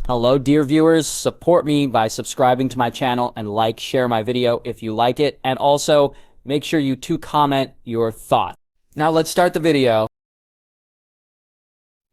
Hello, dear viewers. Support me by subscribing to my channel and share my video if you like it. And also, make sure you comment your thought. Now let's start the video.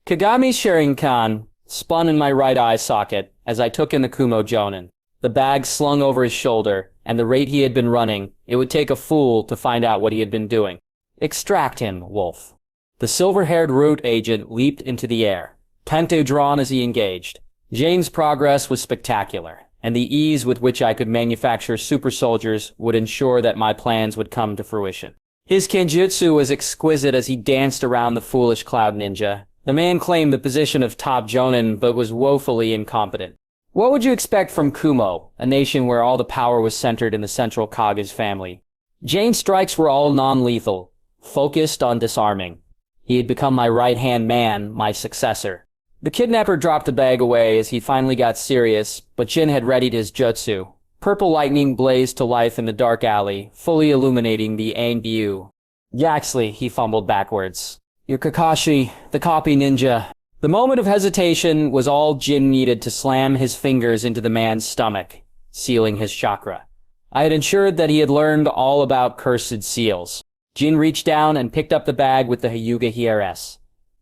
Kagami Sharingan spun in my right eye socket as I took in the Kumo Jonin. The bag slung over his shoulder, and the rate he had been running, it would take a fool to find out what he had been doing. Extract him, Wolf. The silver-haired root agent leaped into the air, Pente drawn as he engaged. Jane's progress was spectacular, and the ease with which I could manufacture super soldiers would ensure that my plans would come to fruition. His kenjutsu was exquisite as he danced around the foolish cloud ninja. The man claimed the position of top jonin, but was woefully incompetent. What would you expect from Kumo, a nation where all the power was centered in the central Kage's family? Jane's strikes were all non-lethal, focused on disarming. He had become my right-hand man, my successor. The kidnapper dropped the bag away as he finally got serious, but Jin had readied his jutsu. Purple lightning blazed to life in the dark alley, fully illuminating the Angyu. Yaxley, he fumbled backwards. You're Kakashi, the copy ninja. The moment of hesitation was all Jin needed to slam his fingers into the man's stomach, sealing his chakra. I had ensured that he had learned all about cursed seals. Jin reached down and picked up the bag with the Hyuga Hrs.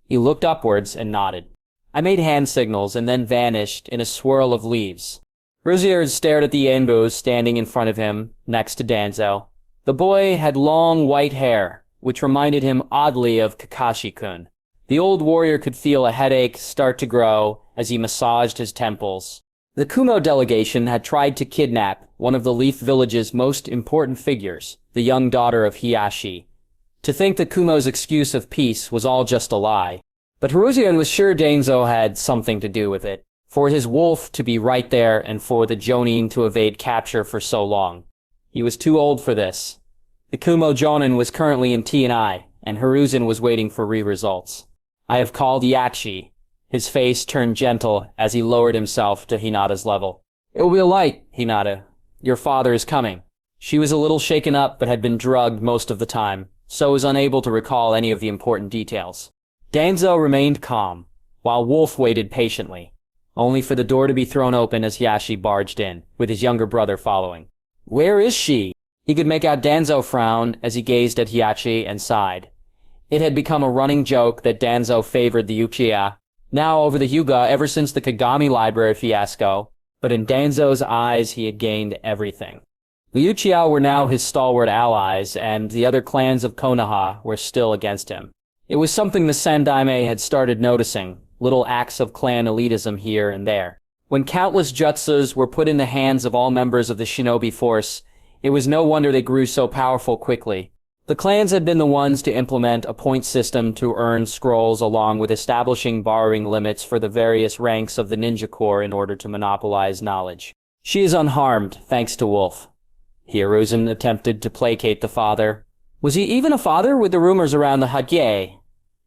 He looked upwards and nodded. I made hand signals and then vanished in a swirl of leaves. Ruzier stared at the Enbu standing in front of him, next to Danzo. The boy had long white hair, which reminded him oddly of Kakashi-kun. The old warrior could feel a headache start to grow as he massaged his temples. The Kumo delegation had tried to kidnap one of the Leaf Village's most important figures, the young daughter of Hiyashi. To think that Kumo's excuse of peace was all just a lie. But Hiruzen was sure Danzo had something to do with it, for his wolf to be right there and for the Jonin to evade capture for so long. He was too old for this. The Kumo Jonin was currently in T&I, and Hiruzen was waiting for results. I have called Yachi. His face turned gentle as he lowered himself to Hinata's level. It will be a light, Hinata. Your father is coming. She was a little shaken up but had been drugged most of the time, so was unable to recall any of the important details. Danzo remained calm, while Wolf waited patiently, only for the door to be thrown open as Yashi barged in, with his younger brother following. Where is she? He could make out Danzo frown as he gazed at Hiyachi and sighed. It had become a running joke that Danzo favored the Uchiha, now over the Hyuga ever since the Kagami Library fiasco, but in Danzo's eyes he had gained everything. The Uchiha were now his stalwart allies, and the other clans of Konoha were still against him. It was something the Sandaime had started noticing, little acts of clan elitism here and there. When countless jutsus were put in the hands of all members of the Shinobi force, it was no wonder they grew so powerful quickly. The clans had been the ones to implement a point system to earn scrolls along with establishing borrowing limits for the various ranks of the ninja corps in order to monopolize knowledge. She is unharmed, thanks to Wolf. Hiruzen attempted to placate the father. Was he even a father with the rumors around the Hage?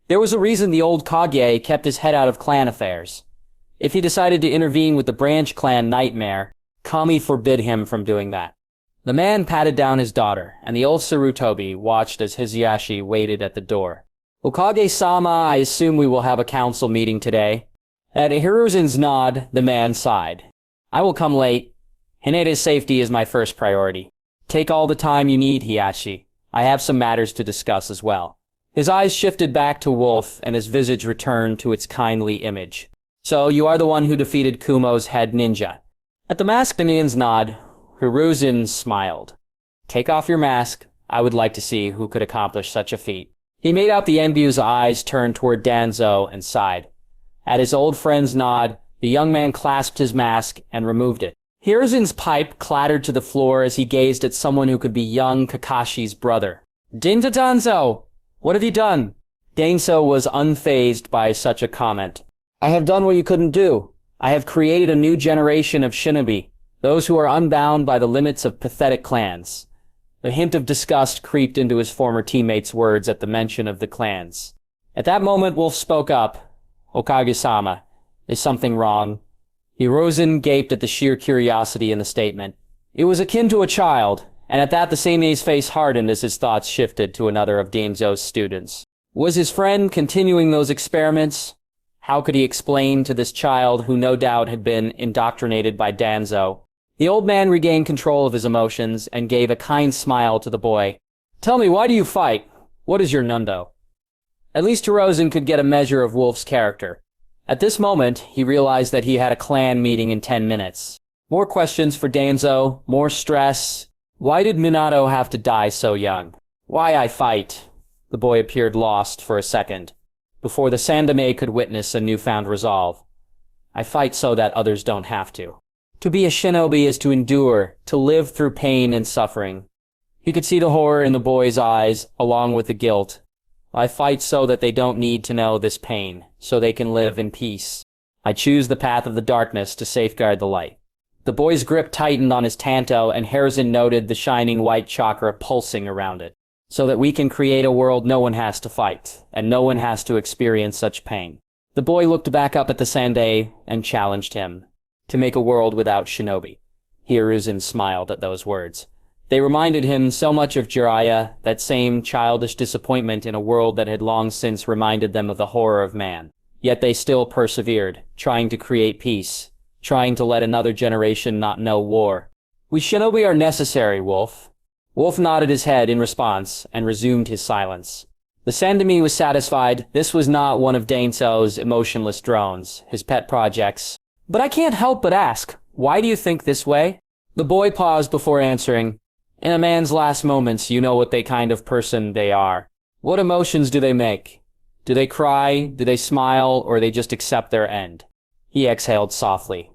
There was a reason the old Kage kept his head out of clan affairs. If he decided to intervene with the branch clan nightmare, Kami forbid him from doing that. The man patted down his daughter, and the old Sarutobi watched as Hiyashi waited at the door. Okage-sama, I assume we will have a council meeting today. At Hiruzen's nod, the man sighed. I will come late. Hineda's safety is my first priority. Take all the time you need, Hiyashi. I have some matters to discuss as well. His eyes shifted back to Wolf, and his visage returned to its kindly image. So, you are the one who defeated Kumo's head ninja. At the masked Indian's nod, Hiruzen smiled. Take off your mask. I would like to see who could accomplish such a feat. He made out the Enbu's eyes turn toward Danzo and sighed. At his old friend's nod, the young man clasped his mask and removed it. Hiruzen's pipe clattered to the floor as he gazed at someone who could be young Kakashi's brother. Dinta Danzo! What have you done? Danzo was unfazed by such a comment. I have done what you couldn't do. I have created a new generation of shinobi, those who are unbound by the limits of pathetic clans. The hint of disgust creeped into his former teammate's words at the mention of the clans. At that moment, Wolf spoke up. Okage-sama, is something wrong? Hiruzen gaped at the sheer curiosity in the statement. It was akin to a child, and at that the Seime's face hardened as his thoughts shifted to another of Danzo's students. Was his friend continuing those experiments? How could he explain to this child who no doubt had been indoctrinated by Danzo? The old man regained control of his emotions and gave a kind smile to the boy. Tell me, why do you fight? What is your nundo? At least Hirozen could get a measure of Wolf's character. At this moment, he realized that he had a clan meeting in 10 minutes. More questions for Danzo, more stress. Why did Minato have to die so young? Why I fight? The boy appeared lost for a second, before the Sandame could witness a newfound resolve. I fight so that others don't have to. To be a shinobi is to endure, to live through pain and suffering. He could see the horror in the boy's eyes, along with the guilt. I fight so that they don't need to know this pain, so they can live in peace. I choose the path of the darkness to safeguard the light. The boy's grip tightened on his tanto, and Hirozen noted the shining white chakra pulsing around it. So that we can create a world no one has to fight, and no one has to experience such pain. The boy looked back up at the Sandai and challenged him to make a world without shinobi. Hiruzen smiled at those words. They reminded him so much of Jiraiya, that same childish disappointment in a world that had long since reminded them of the horror of man. Yet they still persevered, trying to create peace, trying to let another generation not know war. We shinobi are necessary, Wolf. Wolf nodded his head in response and resumed his silence. The Sandami was satisfied. This was not one of Danzo's emotionless drones, his pet projects. But I can't help but ask, why do you think this way? The boy paused before answering. In a man's last moments, you know what kind of person they are. What emotions do they make? Do they cry, do they smile, or they just accept their end? He exhaled softly.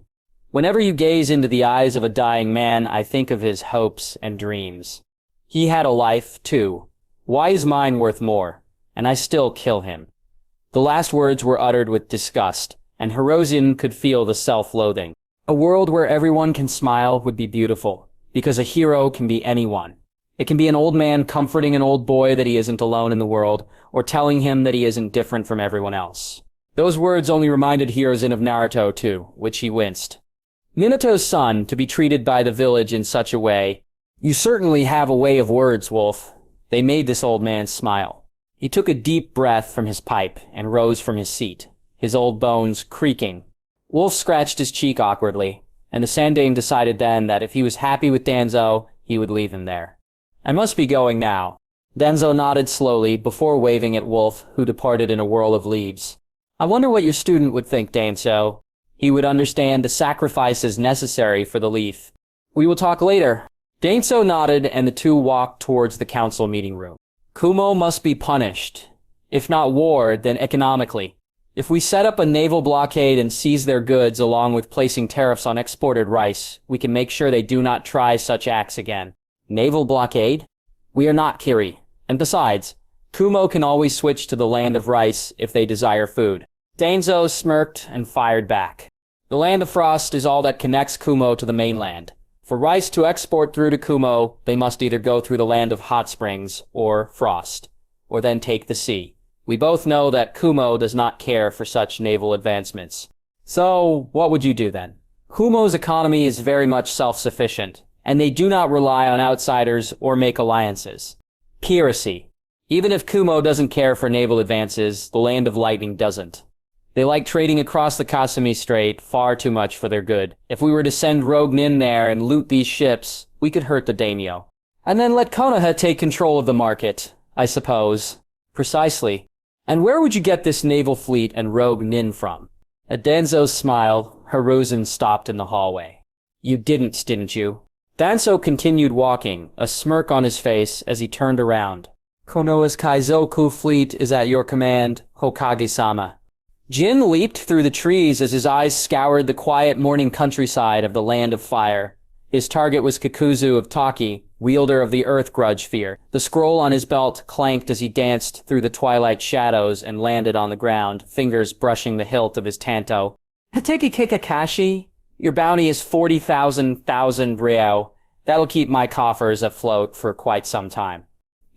Whenever you gaze into the eyes of a dying man, I think of his hopes and dreams. He had a life, too. Why is mine worth more? And I still kill him. The last words were uttered with disgust, and Hirozen could feel the self-loathing. A world where everyone can smile would be beautiful, because a hero can be anyone. It can be an old man comforting an old boy that he isn't alone in the world, or telling him that he isn't different from everyone else. Those words only reminded Hirozen of Naruto, too, which he winced. Minato's son, to be treated by the village in such a way. You certainly have a way of words, Wolf. They made this old man smile. He took a deep breath from his pipe and rose from his seat, his old bones creaking. Wolf scratched his cheek awkwardly, and the Sandane decided then that if he was happy with Danzo, he would leave him there. I must be going now. Danzo nodded slowly before waving at Wolf, who departed in a whirl of leaves. I wonder what your student would think, Danzo. He would understand the sacrifices necessary for the leaf. We will talk later. Danzo nodded, and the two walked towards the council meeting room. Kumo must be punished. If not war, then economically. If we set up a naval blockade and seize their goods along with placing tariffs on exported rice, we can make sure they do not try such acts again. Naval blockade? We are not Kiri. And besides, Kumo can always switch to the land of rice if they desire food. Danzo smirked and fired back. The land of frost is all that connects Kumo to the mainland. For rice to export through to Kumo, they must either go through the land of hot springs or frost, or then take the sea. We both know that Kumo does not care for such naval advancements. So, what would you do then? Kumo's economy is very much self-sufficient, and they do not rely on outsiders or make alliances. Piracy. Even if Kumo doesn't care for naval advances, the Land of Lightning doesn't. They like trading across the Kasumi Strait far too much for their good. If we were to send rogue Nin there and loot these ships, we could hurt the daimyo. And then let Konoha take control of the market, I suppose. Precisely. And where would you get this naval fleet and rogue Nin from? At Danzo's smile, Hiruzen stopped in the hallway. You didn't you? Danzo continued walking, a smirk on his face as he turned around. Konoha's Kaizoku fleet is at your command, Hokage-sama. Jin leaped through the trees as his eyes scoured the quiet morning countryside of the Land of Fire. His target was Kikuzu of Taki, wielder of the Earth Grudge Sphere. The scroll on his belt clanked as he danced through the twilight shadows and landed on the ground, fingers brushing the hilt of his tanto. Hateki Kikakashi, your bounty is 40,000 ryo. That'll keep my coffers afloat for quite some time.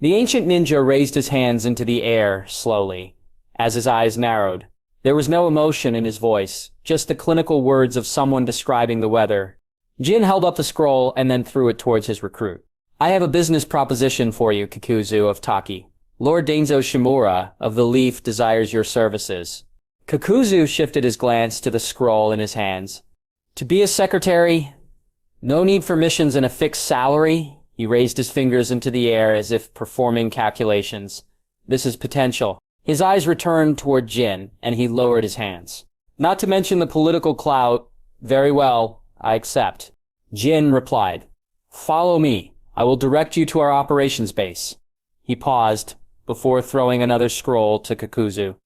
The ancient ninja raised his hands into the air slowly, as his eyes narrowed. There was no emotion in his voice, just the clinical words of someone describing the weather. Jin held up the scroll and then threw it towards his recruit. I have a business proposition for you, Kikuzu of Taki. Lord Danzo Shimura of the Leaf desires your services. Kakuzu shifted his glance to the scroll in his hands. To be a secretary, no need for missions and a fixed salary. He raised his fingers into the air as if performing calculations. This is potential. His eyes returned toward Jin, and he lowered his hands. Not to mention the political clout. Very well, I accept. Jin replied. Follow me. I will direct you to our operations base. He paused, before throwing another scroll to Kakuzu.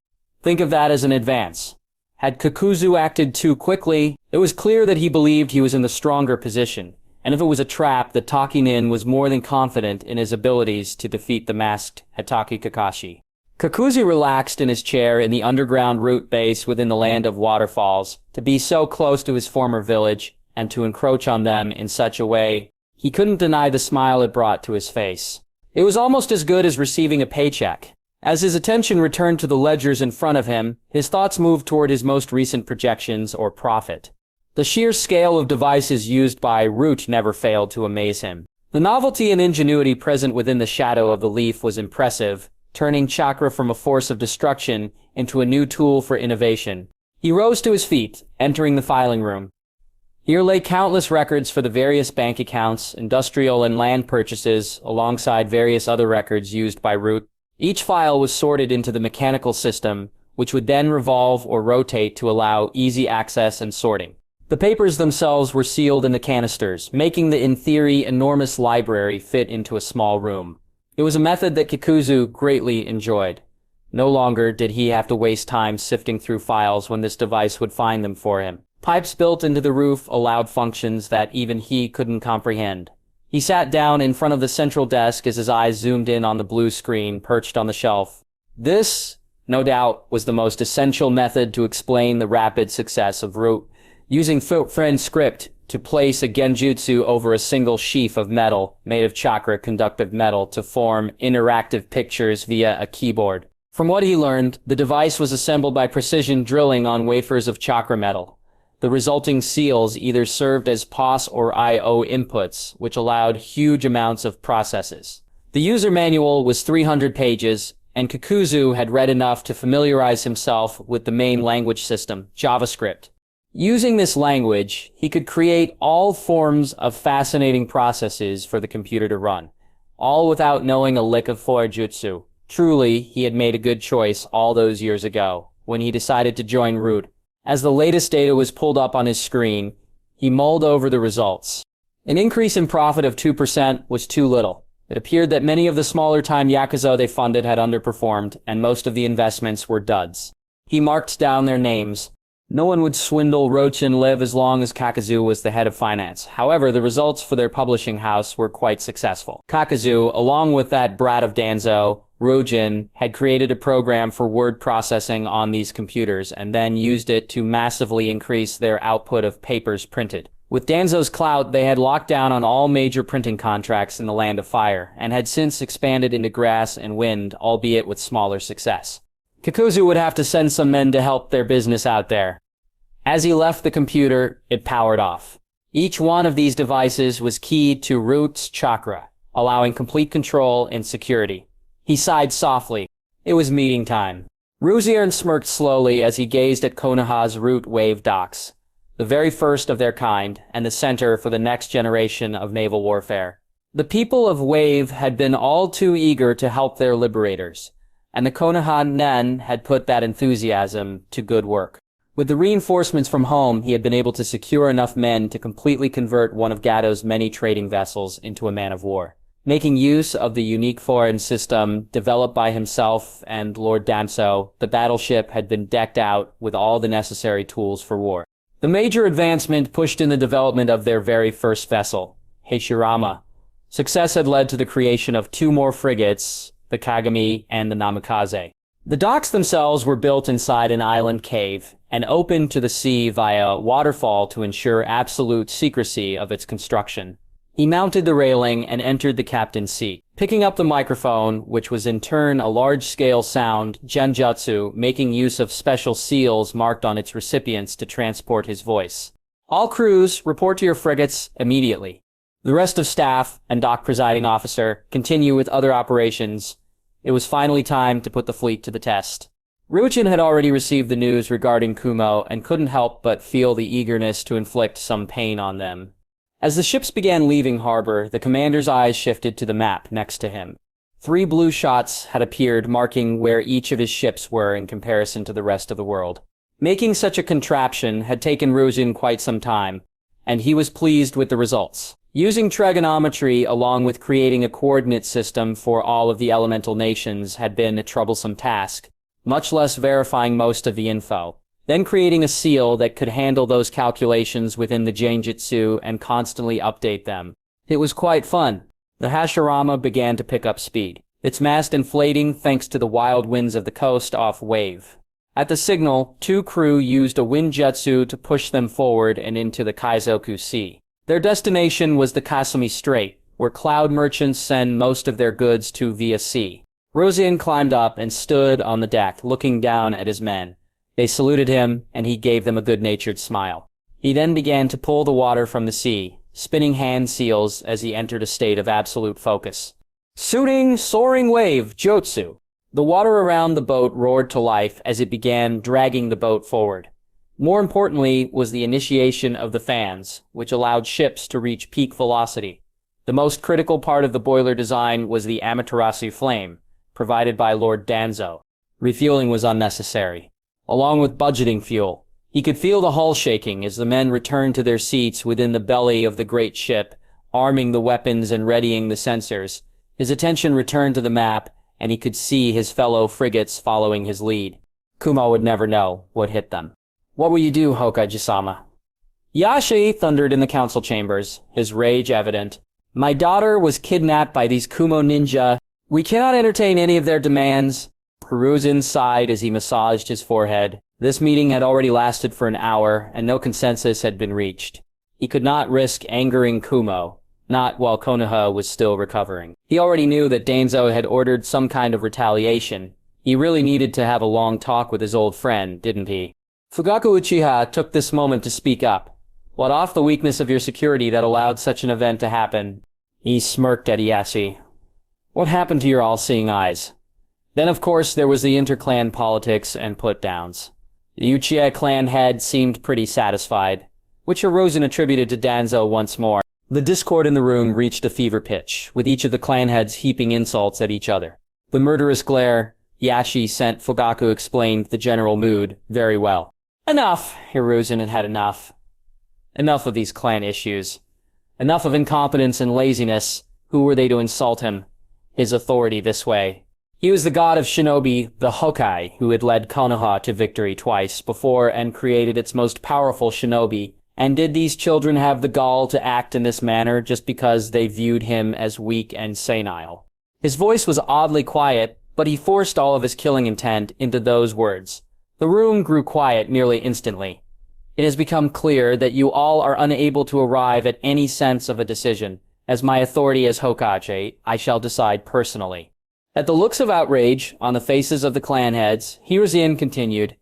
Think of that as an advance. Had Kakuzu acted too quickly, it was clear that he believed he was in the stronger position, and if it was a trap, that Taki-nin was more than confident in his abilities to defeat the masked Hatake Kakashi. Kakuzu relaxed in his chair in the underground root base within the land of waterfalls. To be so close to his former village, and to encroach on them in such a way, he couldn't deny the smile it brought to his face. It was almost as good as receiving a paycheck. As his attention returned to the ledgers in front of him, his thoughts moved toward his most recent projections or profit. The sheer scale of devices used by Root never failed to amaze him. The novelty and ingenuity present within the shadow of the leaf was impressive, turning chakra from a force of destruction into a new tool for innovation. He rose to his feet, entering the filing room. Here lay countless records for the various bank accounts, industrial and land purchases, alongside various other records used by Root. Each file was sorted into the mechanical system, which would then revolve or rotate to allow easy access and sorting. The papers themselves were sealed in the canisters, making the, in theory, enormous library fit into a small room. It was a method that Kakuzu greatly enjoyed. No longer did he have to waste time sifting through files when this device would find them for him. Pipes built into the roof allowed functions that even he couldn't comprehend. He sat down in front of the central desk as his eyes zoomed in on the blue screen perched on the shelf. This, no doubt, was the most essential method to explain the rapid success of Root. Using Friend script to place a genjutsu over a single sheaf of metal made of chakra-conductive metal to form interactive pictures via a keyboard. From what he learned, the device was assembled by precision drilling on wafers of chakra metal. The resulting seals either served as POS or I/O inputs, which allowed huge amounts of processes. The user manual was 300 pages, and Kakuzu had read enough to familiarize himself with the main language system, JavaScript. Using this language, he could create all forms of fascinating processes for the computer to run, all without knowing a lick of forjutsu. Truly, he had made a good choice all those years ago, when he decided to join Root. As the latest data was pulled up on his screen, he mulled over the results. An increase in profit of 2% was too little. It appeared that many of the smaller-time Yakuza they funded had underperformed, and most of the investments were duds. He marked down their names. No one would swindle Roach and live as long as Kakuzu was the head of finance. However, the results for their publishing house were quite successful. Kakuzu, along with that brat of Danzo, Rojin, had created a program for word processing on these computers and then used it to massively increase their output of papers printed. With Danzo's clout, they had locked down on all major printing contracts in the Land of Fire, and had since expanded into grass and wind, albeit with smaller success. Kakuzu would have to send some men to help their business out there. As he left the computer, it powered off. Each one of these devices was keyed to Root's chakra, allowing complete control and security. He sighed softly. It was meeting time. Ruziern smirked slowly as he gazed at Konoha's Root Wave docks, the very first of their kind, and the center for the next generation of naval warfare. The people of Wave had been all too eager to help their liberators, and the Konoha Nen had put that enthusiasm to good work. With the reinforcements from home, he had been able to secure enough men to completely convert one of Gato's many trading vessels into a man-of-war. Making use of the unique foreign system developed by himself and Lord Danzo, the battleship had been decked out with all the necessary tools for war. The major advancement pushed in the development of their very first vessel, Heishirama. Success had led to the creation of 2 more frigates, the Kagami and the Namikaze. The docks themselves were built inside an island cave and opened to the sea via a waterfall to ensure absolute secrecy of its construction. He mounted the railing and entered the captain's seat, picking up the microphone, which was in turn a large-scale sound genjutsu, making use of special seals marked on its recipients to transport his voice. All crews, report to your frigates immediately. The rest of staff and dock presiding officer continue with other operations. It was finally time to put the fleet to the test. Ryujin had already received the news regarding Kumo and couldn't help but feel the eagerness to inflict some pain on them. As the ships began leaving harbor, the commander's eyes shifted to the map next to him. 3 blue shots had appeared marking where each of his ships were in comparison to the rest of the world. Making such a contraption had taken Ryujin quite some time, and he was pleased with the results. Using trigonometry along with creating a coordinate system for all of the elemental nations had been a troublesome task, much less verifying most of the info. Then creating a seal that could handle those calculations within the Genjutsu and constantly update them. It was quite fun. The Hashirama began to pick up speed, its mast inflating thanks to the wild winds of the coast off wave. At the signal, 2 crew used a wind jutsu to push them forward and into the Kaizoku Sea. Their destination was the Kasumi Strait, where cloud merchants send most of their goods to via sea. Ryujin climbed up and stood on the deck, looking down at his men. They saluted him, and he gave them a good-natured smile. He then began to pull the water from the sea, spinning hand seals as he entered a state of absolute focus. Suiting soaring wave, Jutsu. The water around the boat roared to life as it began dragging the boat forward. More importantly was the initiation of the fans, which allowed ships to reach peak velocity. The most critical part of the boiler design was the Amaterasu flame, provided by Lord Danzo. Refueling was unnecessary. Along with budgeting fuel, he could feel the hull shaking as the men returned to their seats within the belly of the great ship, arming the weapons and readying the sensors. His attention returned to the map, and he could see his fellow frigates following his lead. Kumo would never know what hit them. What will you do, Hokage-sama? Yashi thundered in the council chambers, his rage evident. My daughter was kidnapped by these Kumo ninja. We cannot entertain any of their demands. Ryujin sighed as he massaged his forehead. This meeting had already lasted for an hour, and no consensus had been reached. He could not risk angering Kumo, not while Konoha was still recovering. He already knew that Danzo had ordered some kind of retaliation. He really needed to have a long talk with his old friend, didn't he? Fugaku Uchiha took this moment to speak up. What off the weakness of your security that allowed such an event to happen? He smirked at Ieyasu. What happened to your all-seeing eyes? Then, of course, there was the inter-clan politics and put-downs. The Uchiha clan head seemed pretty satisfied, which Hirozen attributed to Danzo once more. The discord in the room reached a fever pitch, with each of the clan heads heaping insults at each other. The murderous glare Yashi sent Fugaku explained the general mood very well. Enough! Hirozen had had enough. Enough of these clan issues. Enough of incompetence and laziness. Who were they to insult him? His authority this way. He was the god of Shinobi, the Hokkai, who had led Konoha to victory twice before and created its most powerful shinobi. And did these children have the gall to act in this manner just because they viewed him as weak and senile? His voice was oddly quiet, but he forced all of his killing intent into those words. The room grew quiet nearly instantly. It has become clear that you all are unable to arrive at any sense of a decision. As my authority as Hokage, I shall decide personally. At the looks of outrage on the faces of the clan heads, Hiruzen continued,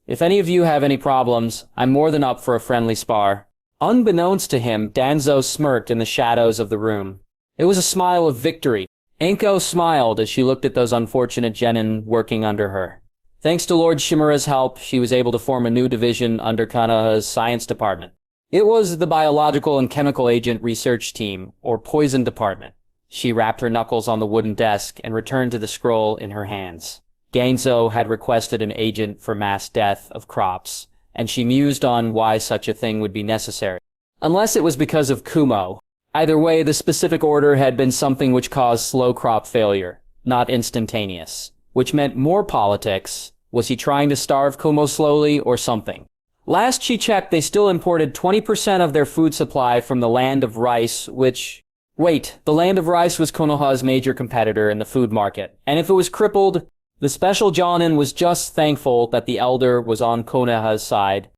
If any of you have any problems, I'm more than up for a friendly spar. Unbeknownst to him, Danzo smirked in the shadows of the room. It was a smile of victory. Anko smiled as she looked at those unfortunate genin working under her. Thanks to Lord Shimura's help, she was able to form a new division under Konoha's science department. It was the Biological and Chemical Agent Research Team, or Poison Department. She rapped her knuckles on the wooden desk and returned to the scroll in her hands. Gainzo had requested an agent for mass death of crops, and she mused on why such a thing would be necessary. Unless it was because of Kumo. Either way, the specific order had been something which caused slow crop failure, not instantaneous, which meant more politics. Was he trying to starve Kumo slowly or something? Last she checked, they still imported 20% of their food supply from the land of rice, which... Wait, the land of rice was Konoha's major competitor in the food market, and if it was crippled, the special Jonin was just thankful that the elder was on Konoha's side.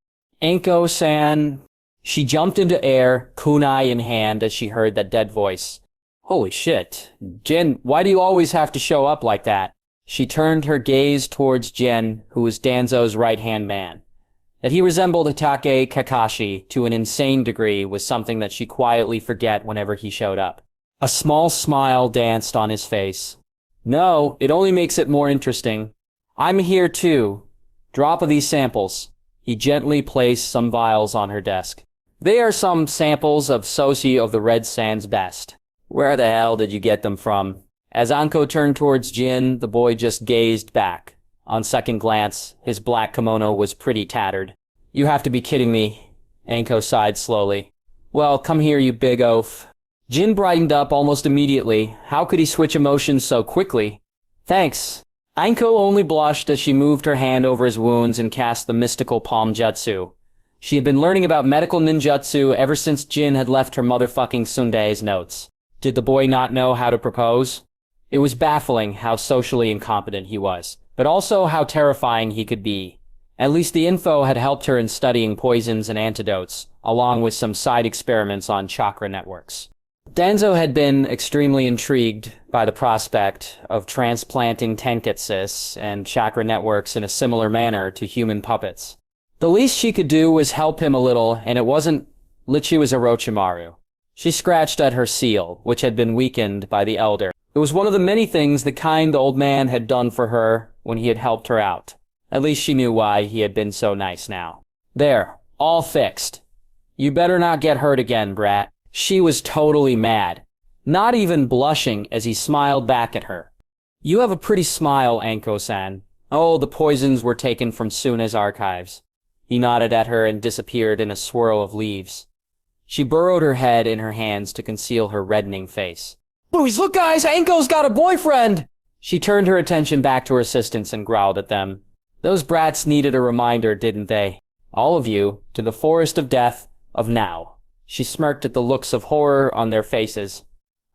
Anko-san... She jumped into air, kunai in hand, as she heard that dead voice. Holy shit. Jin, why do you always have to show up like that? She turned her gaze towards Jin, who was Danzo's right-hand man. That he resembled Hitake Kakashi to an insane degree was something that she quietly forget whenever he showed up. A small smile danced on his face. No, it only makes it more interesting. I'm here too. Drop of these samples. He gently placed some vials on her desk. They are some samples of Soci of the Red Sands best. Where the hell did you get them from? As Anko turned towards Jin, the boy just gazed back. On second glance, his black kimono was pretty tattered. You have to be kidding me. Anko sighed slowly. Well, come here, you big oaf. Jin brightened up almost immediately. How could he switch emotions so quickly? Thanks. Anko only blushed as she moved her hand over his wounds and cast the mystical palm jutsu. She had been learning about medical ninjutsu ever since Jin had left her motherfucking Tsunde's notes. Did the boy not know how to propose? It was baffling how socially incompetent he was, but also how terrifying he could be. At least the info had helped her in studying poisons and antidotes, along with some side experiments on chakra networks. Danzo had been extremely intrigued by the prospect of transplanting tenketsus and chakra networks in a similar manner to human puppets. The least she could do was help him a little, and it wasn't Lichu as Orochimaru. She scratched at her seal, which had been weakened by the elder. It was one of the many things the kind old man had done for her when he had helped her out. At least she knew why he had been so nice now. There, all fixed. You better not get hurt again, brat. She was totally mad, not even blushing as he smiled back at her. You have a pretty smile, Anko-san. Oh, the poisons were taken from Suna's archives. He nodded at her and disappeared in a swirl of leaves. She burrowed her head in her hands to conceal her reddening face. Boys, look guys, Anko's got a boyfriend! She turned her attention back to her assistants and growled at them. Those brats needed a reminder, didn't they? All of you, to the forest of death, of now. She smirked at the looks of horror on their faces.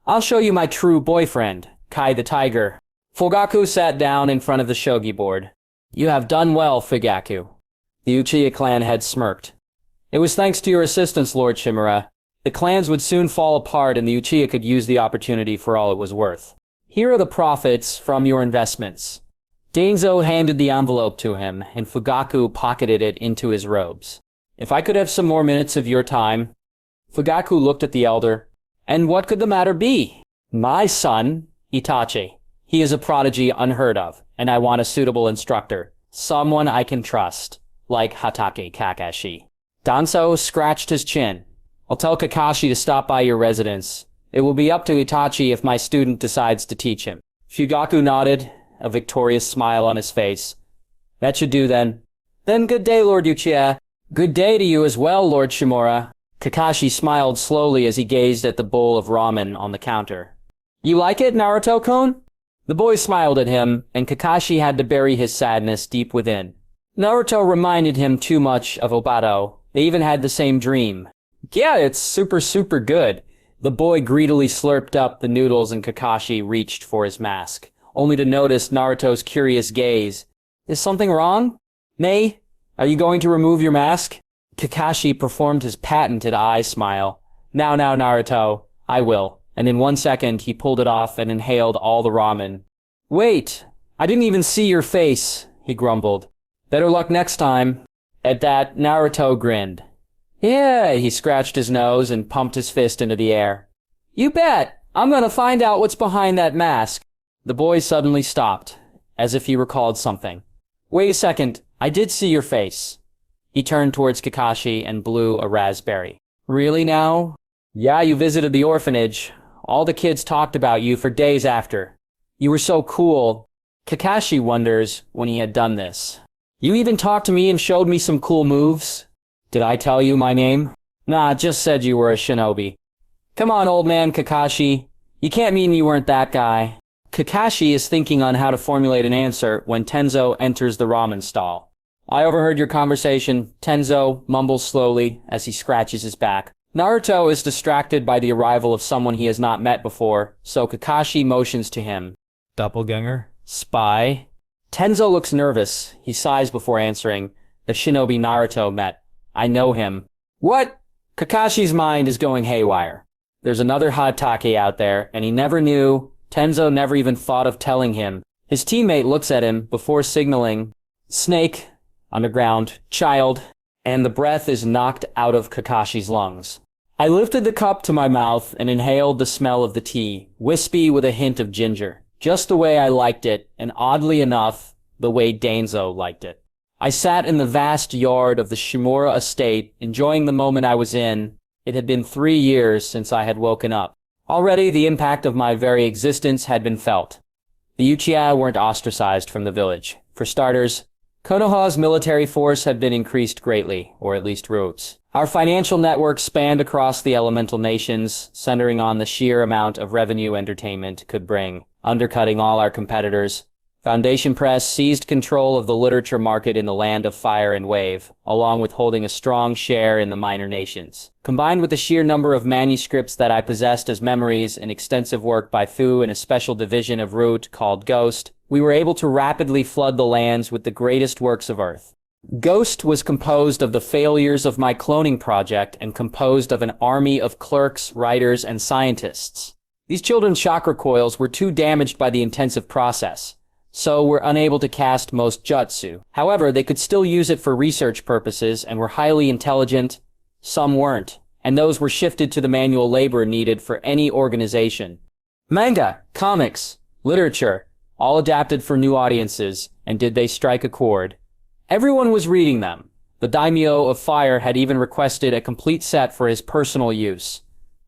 I'll show you my true boyfriend, Kai the Tiger. Fugaku sat down in front of the shogi board. You have done well, Fugaku. The Uchiha clan had smirked. It was thanks to your assistance, Lord Shimura. The clans would soon fall apart and the Uchiha could use the opportunity for all it was worth. Here are the profits from your investments. Danzo handed the envelope to him, and Fugaku pocketed it into his robes. If I could have some more minutes of your time... Fugaku looked at the elder. And what could the matter be? My son, Itachi. He is a prodigy unheard of, and I want a suitable instructor. Someone I can trust, like Hatake Kakashi. Danzo scratched his chin. I'll tell Kakashi to stop by your residence. It will be up to Itachi if my student decides to teach him. Fugaku nodded, a victorious smile on his face. That should do then. Then good day, Lord Uchiha. Good day to you as well, Lord Shimura. Kakashi smiled slowly as he gazed at the bowl of ramen on the counter. You like it, Naruto-kun? The boy smiled at him, and Kakashi had to bury his sadness deep within. Naruto reminded him too much of Obado. They even had the same dream. Yeah, it's super good. The boy greedily slurped up the noodles and Kakashi reached for his mask, only to notice Naruto's curious gaze. Is something wrong? Nei, are you going to remove your mask? Kakashi performed his patented eye smile. Now, Naruto, I will. And in 1 second, he pulled it off and inhaled all the ramen. Wait, I didn't even see your face, he grumbled. Better luck next time. At that, Naruto grinned. Yeah, he scratched his nose and pumped his fist into the air. You bet! I'm gonna find out what's behind that mask. The boy suddenly stopped, as if he recalled something. Wait a second, I did see your face. He turned towards Kakashi and blew a raspberry. Really now? Yeah, you visited the orphanage. All the kids talked about you for days after. You were so cool. Kakashi wonders when he had done this. You even talked to me and showed me some cool moves. Did I tell you my name? Nah, just said you were a shinobi. Come on, old man Kakashi. You can't mean you weren't that guy. Kakashi is thinking on how to formulate an answer when Tenzo enters the ramen stall. I overheard your conversation, Tenzo mumbles slowly as he scratches his back. Naruto is distracted by the arrival of someone he has not met before, so Kakashi motions to him. Doppelganger? Spy? Tenzo looks nervous. He sighs before answering. The shinobi Naruto met. I know him. What? Kakashi's mind is going haywire. There's another Hatake out there, and he never knew. Tenzo never even thought of telling him. His teammate looks at him before signaling. Snake. Underground, child, and the breath is knocked out of Kakashi's lungs. I lifted the cup to my mouth and inhaled the smell of the tea, wispy with a hint of ginger, just the way I liked it, and oddly enough, the way Danzo liked it. I sat in the vast yard of the Shimura estate, enjoying the moment I was in. It had been 3 years since I had woken up. Already the impact of my very existence had been felt. The Uchiha weren't ostracized from the village. For starters, Konoha's military force had been increased greatly, or at least roots. Our financial network spanned across the elemental nations, centering on the sheer amount of revenue entertainment could bring, undercutting all our competitors. Foundation Press seized control of the literature market in the land of fire and wave, along with holding a strong share in the minor nations. Combined with the sheer number of manuscripts that I possessed as memories and extensive work by Fu in a special division of Root called Ghost, we were able to rapidly flood the lands with the greatest works of Earth. Ghost was composed of the failures of my cloning project and composed of an army of clerks, writers, and scientists. These children's chakra coils were too damaged by the intensive process, so were unable to cast most jutsu. However, they could still use it for research purposes and were highly intelligent. Some weren't, and those were shifted to the manual labor needed for any organization. Manga, comics, literature, all adapted for new audiences, and did they strike a chord? Everyone was reading them. The daimyo of fire had even requested a complete set for his personal use.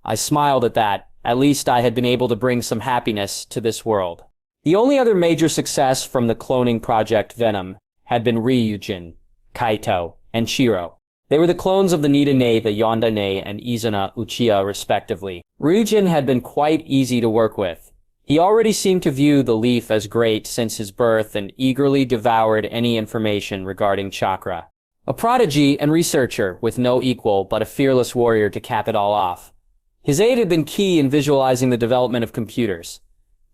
I smiled at that. At least I had been able to bring some happiness to this world. The only other major success from the cloning project Venom had been Ryujin, Kaito, and Shiro. They were the clones of the Nida-ne, the Yonda-ne, and Izuna Uchiha, respectively. Ryujin had been quite easy to work with. He already seemed to view the leaf as great since his birth and eagerly devoured any information regarding chakra. A prodigy and researcher with no equal but a fearless warrior to cap it all off. His aid had been key in visualizing the development of computers.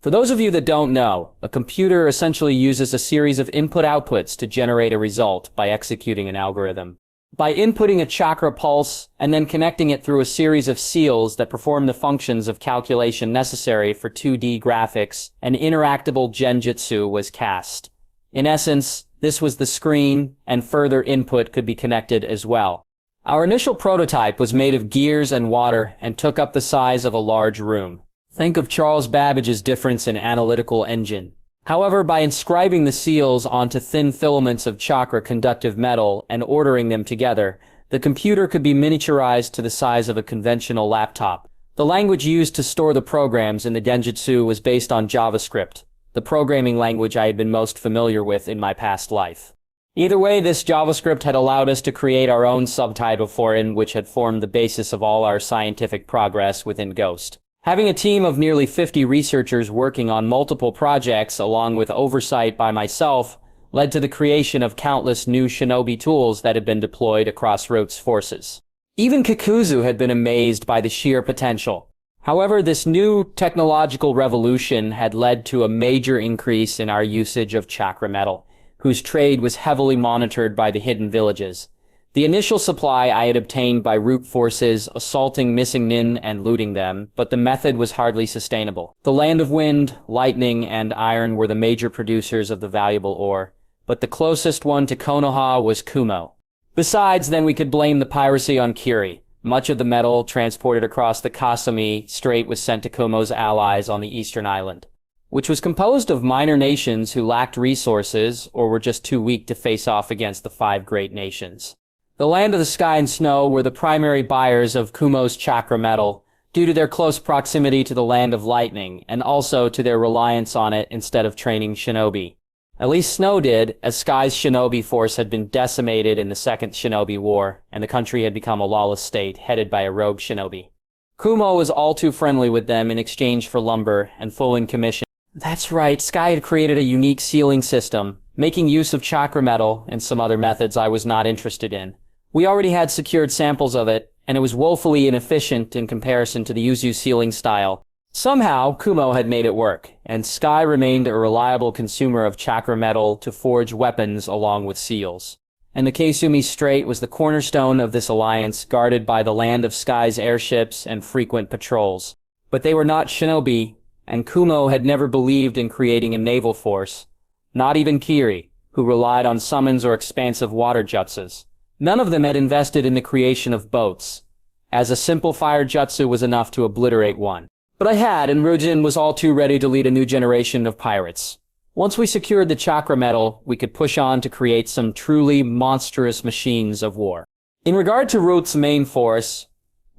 For those of you that don't know, a computer essentially uses a series of input-outputs to generate a result by executing an algorithm. By inputting a chakra pulse and then connecting it through a series of seals that perform the functions of calculation necessary for 2D graphics, an interactable genjutsu was cast. In essence, this was the screen, and further input could be connected as well. Our initial prototype was made of gears and water and took up the size of a large room. Think of Charles Babbage's difference in analytical engine. However, by inscribing the seals onto thin filaments of chakra-conductive metal and ordering them together, the computer could be miniaturized to the size of a conventional laptop. The language used to store the programs in the genjutsu was based on JavaScript, the programming language I had been most familiar with in my past life. Either way, this JavaScript had allowed us to create our own subtitle for it, which had formed the basis of all our scientific progress within Ghost. Having a team of nearly 50 researchers working on multiple projects, along with oversight by myself, led to the creation of countless new Shinobi tools that had been deployed across Root's forces. Even Kikuzu had been amazed by the sheer potential. However, this new technological revolution had led to a major increase in our usage of chakra metal, whose trade was heavily monitored by the hidden villages. The initial supply I had obtained by Root forces, assaulting missing nin and looting them, but the method was hardly sustainable. The land of wind, lightning, and iron were the major producers of the valuable ore, but the closest one to Konoha was Kumo. Besides, then we could blame the piracy on Kiri. Much of the metal transported across the Kasumi Strait was sent to Kumo's allies on the eastern island, which was composed of minor nations who lacked resources or were just too weak to face off against the 5 great nations. The land of the sky and snow were the primary buyers of Kumo's chakra metal, due to their close proximity to the land of lightning, and also to their reliance on it instead of training shinobi. At least Snow did, as Sky's shinobi force had been decimated in the Second Shinobi War, and the country had become a lawless state headed by a rogue shinobi. Kumo was all too friendly with them in exchange for lumber and full in commission. That's right, Sky had created a unique sealing system, making use of chakra metal and some other methods I was not interested in. We already had secured samples of it, and it was woefully inefficient in comparison to the Yuzu sealing style. Somehow, Kumo had made it work, and Sky remained a reliable consumer of chakra metal to forge weapons along with seals. And the Kasumi Strait was the cornerstone of this alliance, guarded by the land of Sky's airships and frequent patrols. But they were not shinobi, and Kumo had never believed in creating a naval force. Not even Kiri, who relied on summons or expansive water jutsus. None of them had invested in the creation of boats, as a simple fire jutsu was enough to obliterate one. But I had, and Ryujin was all too ready to lead a new generation of pirates. Once we secured the chakra metal, we could push on to create some truly monstrous machines of war. In regard to Root's main force,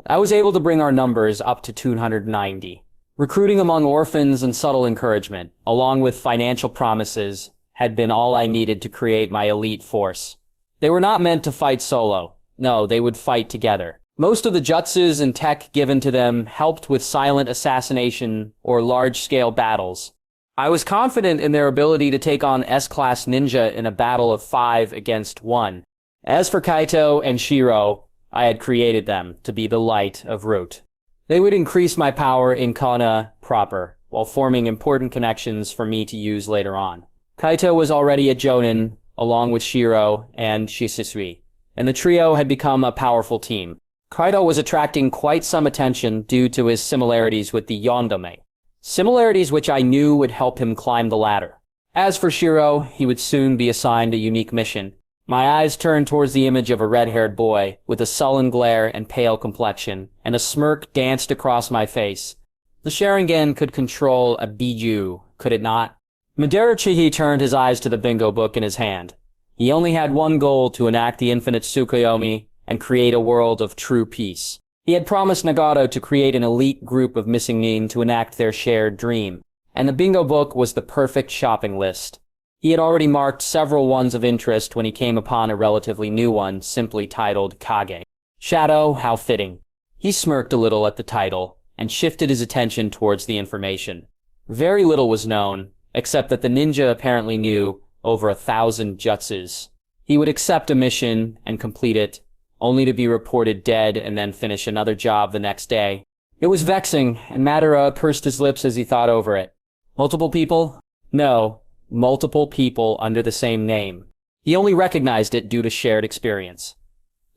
I was able to bring our numbers up to 290. Recruiting among orphans and subtle encouragement, along with financial promises, had been all I needed to create my elite force. They were not meant to fight solo. No, they would fight together. Most of the jutsus and tech given to them helped with silent assassination or large-scale battles. I was confident in their ability to take on S-class ninja in a battle of 5 against 1. As for Kaito and Shiro, I had created them to be the light of Root. They would increase my power in Konoha proper, while forming important connections for me to use later on. Kaito was already a Jonin, along with Shiro and Shisui, and the trio had become a powerful team. Kaito was attracting quite some attention due to his similarities with the Yondome. Similarities which I knew would help him climb the ladder. As for Shiro, he would soon be assigned a unique mission. My eyes turned towards the image of a red-haired boy with a sullen glare and pale complexion, and a smirk danced across my face. The Sharingan could control a Biju, could it not? Madara turned his eyes to the bingo book in his hand. He only had one goal: to enact the infinite Tsukuyomi and create a world of true peace. He had promised Nagato to create an elite group of missing nin to enact their shared dream, and the bingo book was the perfect shopping list. He had already marked several ones of interest when he came upon a relatively new one, simply titled Kage. Shadow, how fitting. He smirked a little at the title, and shifted his attention towards the information. Very little was known, except that the ninja apparently knew over 1,000 jutsus. He would accept a mission and complete it, only to be reported dead and then finish another job the next day. It was vexing, and Madara pursed his lips as he thought over it. Multiple people? No, multiple people under the same name. He only recognized it due to shared experience.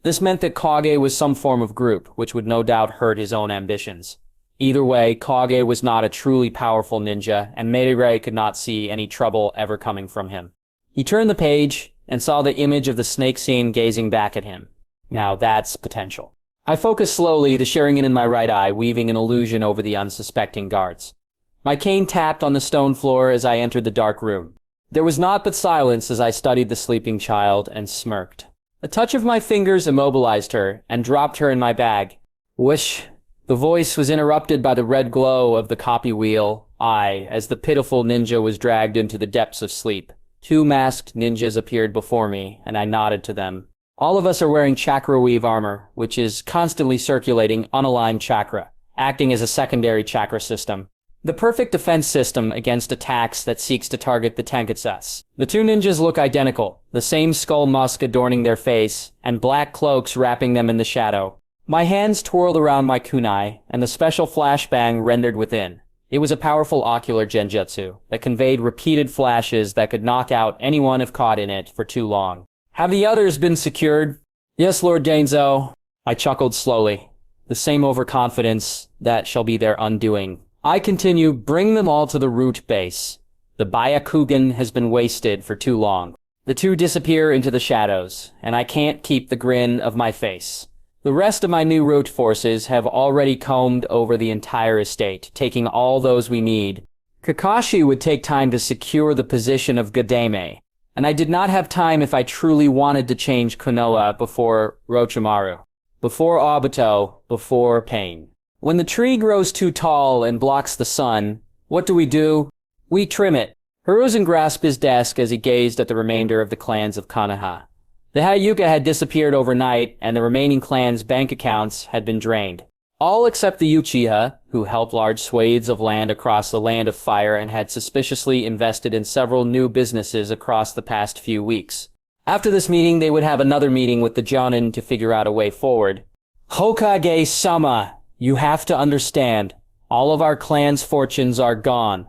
This meant that Kage was some form of group, which would no doubt hurt his own ambitions. Either way, Kage was not a truly powerful ninja, and Meirei could not see any trouble ever coming from him. He turned the page and saw the image of the snake scene gazing back at him. Now that's potential. I focused slowly, the Sharingan in my right eye weaving an illusion over the unsuspecting guards. My cane tapped on the stone floor as I entered the dark room. There was naught but silence as I studied the sleeping child and smirked. A touch of my fingers immobilized her and dropped her in my bag. Whoosh! The voice was interrupted by the red glow of the copy wheel eye as the pitiful ninja was dragged into the depths of sleep. 2 masked ninjas appeared before me, and I nodded to them. All of us are wearing chakra weave armor, which is constantly circulating unaligned chakra, acting as a secondary chakra system. The perfect defense system against attacks that seeks to target the Tenketsus. The 2 ninjas look identical, the same skull musk adorning their face, and black cloaks wrapping them in the shadow. My hands twirled around my kunai, and the special flashbang rendered within. It was a powerful ocular genjutsu that conveyed repeated flashes that could knock out anyone if caught in it for too long. Have the others been secured? Yes, Lord Danzo. I chuckled slowly. The same overconfidence that shall be their undoing. I continue, bring them all to the root base. The Byakugan has been wasted for too long. The 2 disappear into the shadows, and I can't keep the grin of my face. The rest of my new root forces have already combed over the entire estate, taking all those we need. Kakashi would take time to secure the position of Gadame, and I did not have time if I truly wanted to change Konoha before Orochimaru, before Obito, before Pain. When the tree grows too tall and blocks the sun, what do? We trim it. Hiruzen grasped his desk as he gazed at the remainder of the clans of Konoha. The Hayuka had disappeared overnight, and the remaining clans' bank accounts had been drained. All except the Uchiha, who held large swathes of land across the Land of Fire and had suspiciously invested in several new businesses across the past few weeks. After this meeting, they would have another meeting with the Jonin to figure out a way forward. Hokage-sama, you have to understand, all of our clan's fortunes are gone.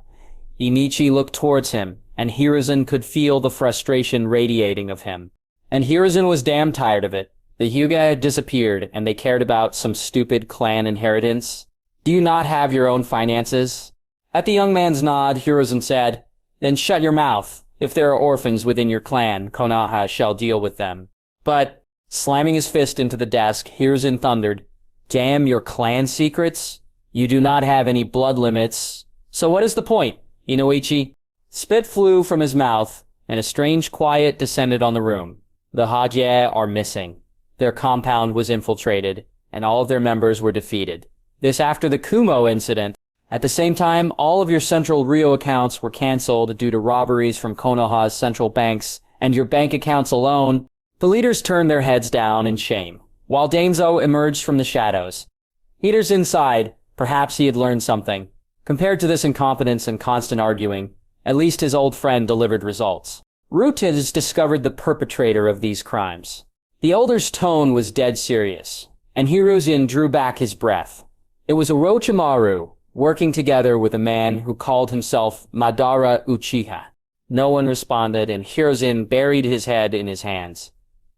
Inichi looked towards him, and Hiruzen could feel the frustration radiating of him. And Hiruzen was damn tired of it. The Hyuga had disappeared, and they cared about some stupid clan inheritance. Do you not have your own finances? At the young man's nod, Hiruzen said, Then shut your mouth. If there are orphans within your clan, Konoha shall deal with them. But, slamming his fist into the desk, Hiruzen thundered, Damn your clan secrets? You do not have any blood limits. So what is the point, Inoichi? Spit flew from his mouth, and a strange quiet descended on the room. The Hajie are missing. Their compound was infiltrated, and all of their members were defeated. This after the Kumo incident. At the same time, all of your Central Rio accounts were cancelled due to robberies from Konoha's central banks, and your bank accounts alone. The leaders turned their heads down in shame, while Danzo emerged from the shadows. Heaters inside, perhaps he had learned something. Compared to this incompetence and constant arguing, at least his old friend delivered results. Root has discovered the perpetrator of these crimes. The elder's tone was dead serious, and Hiruzen drew back his breath. It was Orochimaru, working together with a man who called himself Madara Uchiha. No one responded, and Hiruzen buried his head in his hands.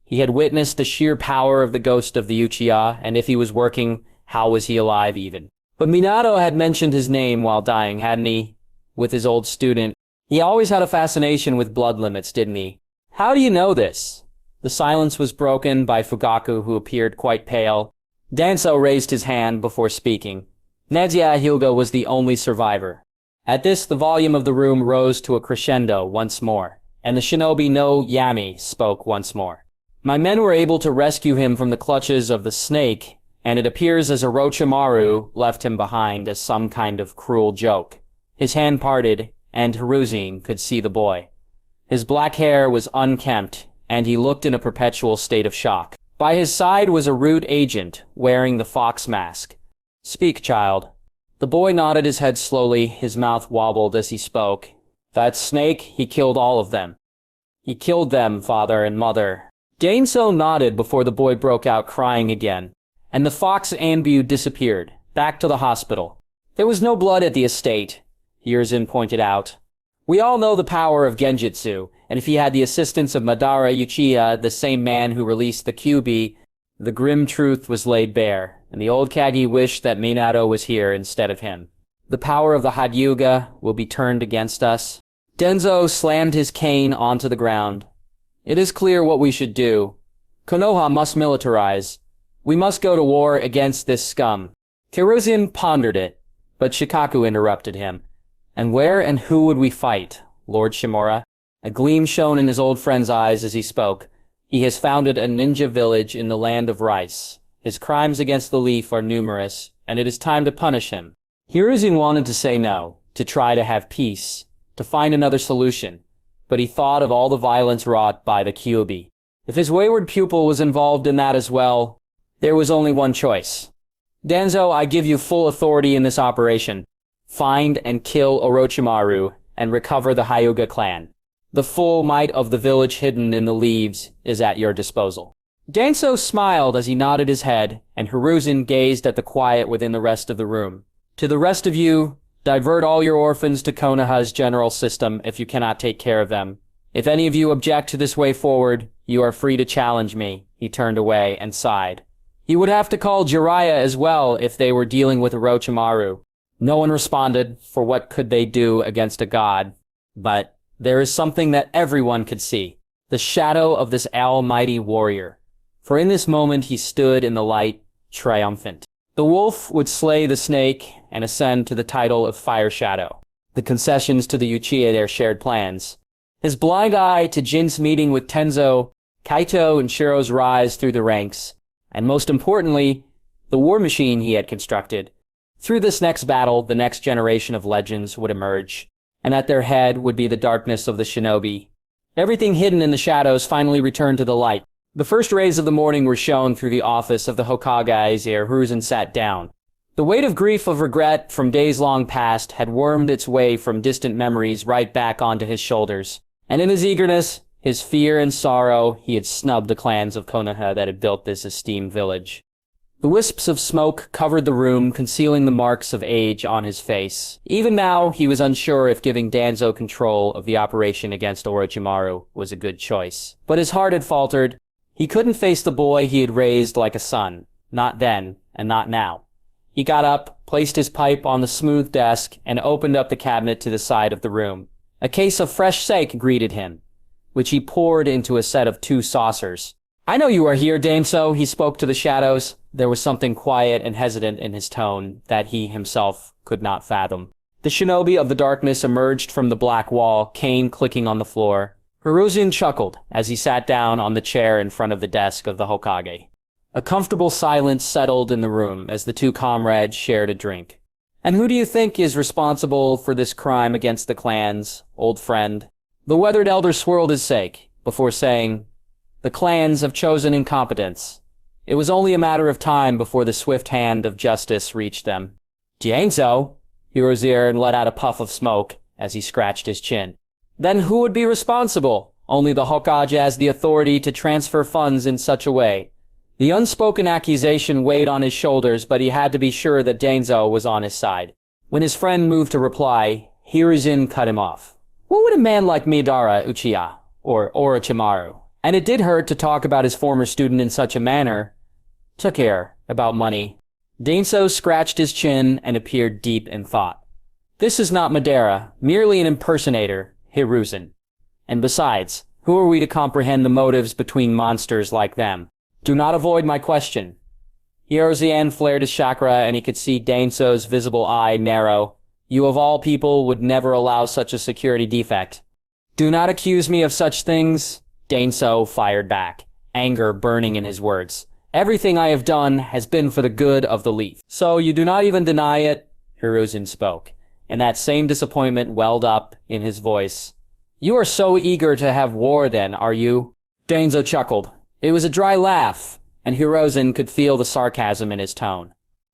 He had witnessed the sheer power of the ghost of the Uchiha, and if he was working, how was he alive even? But Minato had mentioned his name while dying, hadn't he? With his old student. He always had a fascination with blood limits, didn't he? How do you know this? The silence was broken by Fugaku, who appeared quite pale. Danzo raised his hand before speaking. Nezia Hyuga was the only survivor. At this, the volume of the room rose to a crescendo once more, and the shinobi no Yami spoke once more. My men were able to rescue him from the clutches of the snake, and it appears as Orochimaru left him behind as some kind of cruel joke. His hand parted, and Hiruzen could see the boy. His black hair was unkempt, and he looked in a perpetual state of shock. By his side was a rude agent, wearing the fox mask. "Speak, child." The boy nodded his head slowly, his mouth wobbled as he spoke. "That snake, he killed all of them." "He killed them, father and mother." Danzo nodded before the boy broke out crying again, and the fox Anbu disappeared, back to the hospital. There was no blood at the estate, Hiruzen pointed out. We all know the power of Genjutsu, and if he had the assistance of Madara Uchiha, the same man who released the Kyuubi, the grim truth was laid bare, and the old Kage wished that Minato was here instead of him. The power of the Hagyuga will be turned against us. Danzo slammed his cane onto the ground. It is clear what we should do. Konoha must militarize. We must go to war against this scum. Hiruzen pondered it, but Shikaku interrupted him. And where and who would we fight, Lord Shimura? A gleam shone in his old friend's eyes as he spoke. He has founded a ninja village in the land of rice. His crimes against the leaf are numerous, and it is time to punish him. Hiruzen wanted to say no, to try to have peace, to find another solution, but he thought of all the violence wrought by the Kyuubi. If his wayward pupil was involved in that as well, there was only one choice. Danzo, I give you full authority in this operation. Find and kill Orochimaru, and recover the Hyuga clan. The full might of the village hidden in the leaves is at your disposal. Danzo smiled as he nodded his head, and Hiruzen gazed at the quiet within the rest of the room. To the rest of you, divert all your orphans to Konoha's general system if you cannot take care of them. If any of you object to this way forward, you are free to challenge me. He turned away and sighed. He would have to call Jiraiya as well if they were dealing with Orochimaru. No one responded, for what could they do against a god? But there is something that everyone could see, the shadow of this almighty warrior. For in this moment he stood in the light, triumphant. The wolf would slay the snake and ascend to the title of Fire Shadow. The concessions to the Uchiha their shared plans. His blind eye to Jin's meeting with Tenzo, Kaito and Shiro's rise through the ranks, and most importantly, the war machine he had constructed. Through this next battle, the next generation of legends would emerge, and at their head would be the darkness of the shinobi. Everything hidden in the shadows finally returned to the light. The first rays of the morning were shown through the office of the Hokage ere Hiruzen sat down. The weight of grief of regret from days long past had wormed its way from distant memories right back onto his shoulders, and in his eagerness, his fear and sorrow, he had snubbed the clans of Konoha that had built this esteemed village. The wisps of smoke covered the room, concealing the marks of age on his face. Even now, he was unsure if giving Danzo control of the operation against Orochimaru was a good choice. But his heart had faltered. He couldn't face the boy he had raised like a son. Not then, and not now. He got up, placed his pipe on the smooth desk, and opened up the cabinet to the side of the room. A case of fresh sake greeted him, which he poured into a set of 2 saucers. I know you are here, Danzo, he spoke to the shadows. There was something quiet and hesitant in his tone that he himself could not fathom. The shinobi of the darkness emerged from the black wall, cane clicking on the floor. Hiruzen chuckled as he sat down on the chair in front of the desk of the Hokage. A comfortable silence settled in the room as the two comrades shared a drink. "And who do you think is responsible for this crime against the clans, old friend?" The weathered elder swirled his sake, before saying, "The clans have chosen incompetence. It was only a matter of time before the swift hand of justice reached them." "Danzo," Hiruzen let out a puff of smoke as he scratched his chin. "Then who would be responsible? Only the Hokage has the authority to transfer funds in such a way." The unspoken accusation weighed on his shoulders, but he had to be sure that Danzo was on his side. When his friend moved to reply, Hiruzen cut him off. "What would a man like Madara Uchiha, or Orochimaru? And it did hurt to talk about his former student in such a manner. Took care about money." Danzo scratched his chin and appeared deep in thought. "This is not Madara, merely an impersonator, Hiruzen. And besides, who are we to comprehend the motives between monsters like them? Do not avoid my question." Hiruzen flared his chakra and he could see Danzo's visible eye narrow. "You of all people would never allow such a security defect." "Do not accuse me of such things," Danzo fired back, anger burning in his words. "Everything I have done has been for the good of the Leaf." "So you do not even deny it?" Hiruzen spoke, and that same disappointment welled up in his voice. "You are so eager to have war then, are you?" Danzo chuckled. It was a dry laugh, and Hiruzen could feel the sarcasm in his tone.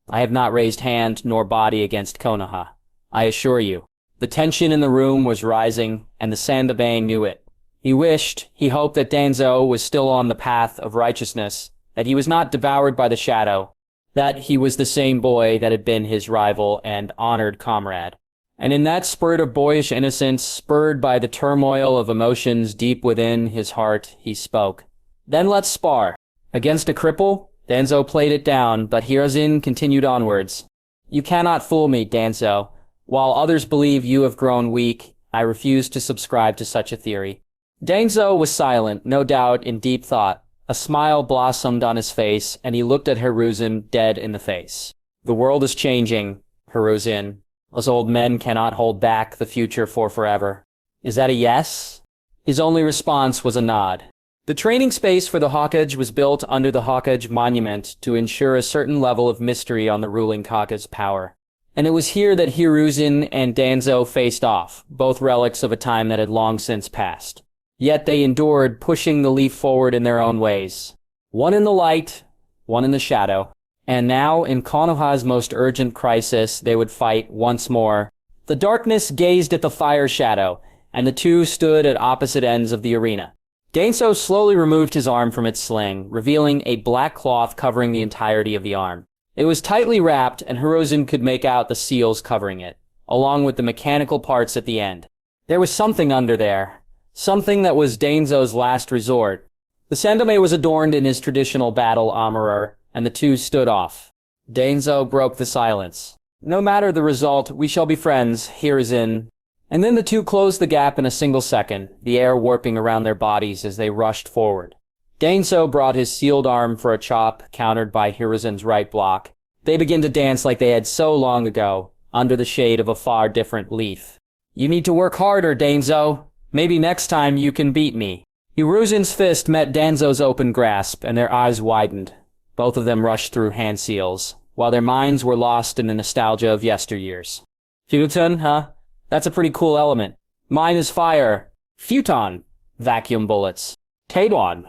"I have not raised hand nor body against Konoha, I assure you." The tension in the room was rising, and the Sandaime knew it. He hoped that Danzo was still on the path of righteousness, that he was not devoured by the shadow, that he was the same boy that had been his rival and honored comrade. And in that spurt of boyish innocence, spurred by the turmoil of emotions deep within his heart, he spoke. "Then let's spar." Against a cripple, Danzo played it down, but Hiruzen continued onwards. "You cannot fool me, Danzo. While others believe you have grown weak, I refuse to subscribe to such a theory." Danzo was silent, no doubt in deep thought. A smile blossomed on his face, and he looked at Hiruzen dead in the face. "The world is changing, Hiruzen. Us old men cannot hold back the future for forever." "Is that a yes?" His only response was a nod. The training space for the Hokage was built under the Hokage monument to ensure a certain level of mystery on the ruling Kage's power. And it was here that Hiruzen and Danzo faced off, both relics of a time that had long since passed. Yet they endured, pushing the Leaf forward in their own ways. One in the light, one in the shadow. And now, in Konoha's most urgent crisis, they would fight once more. The darkness gazed at the fire shadow, and the two stood at opposite ends of the arena. Danzo slowly removed his arm from its sling, revealing a black cloth covering the entirety of the arm. It was tightly wrapped, and Hiruzen could make out the seals covering it, along with the mechanical parts at the end. There was something under there. Something that was Danzo's last resort. The Sandaime was adorned in his traditional battle armor, and the two stood off. Danzo broke the silence. "No matter the result, we shall be friends, Hiruzen." And then the two closed the gap in a single second, the air warping around their bodies as they rushed forward. Danzo brought his sealed arm for a chop, countered by Hiruzen's right block. They began to dance like they had so long ago, under the shade of a far different leaf. "You need to work harder, Danzo. Maybe next time you can beat me." Hiruzen's fist met Danzo's open grasp, and their eyes widened. Both of them rushed through hand seals, while their minds were lost in the nostalgia of yesteryears. "Futon, huh? That's a pretty cool element. Mine is fire. Futon, vacuum bullets. Taedwan,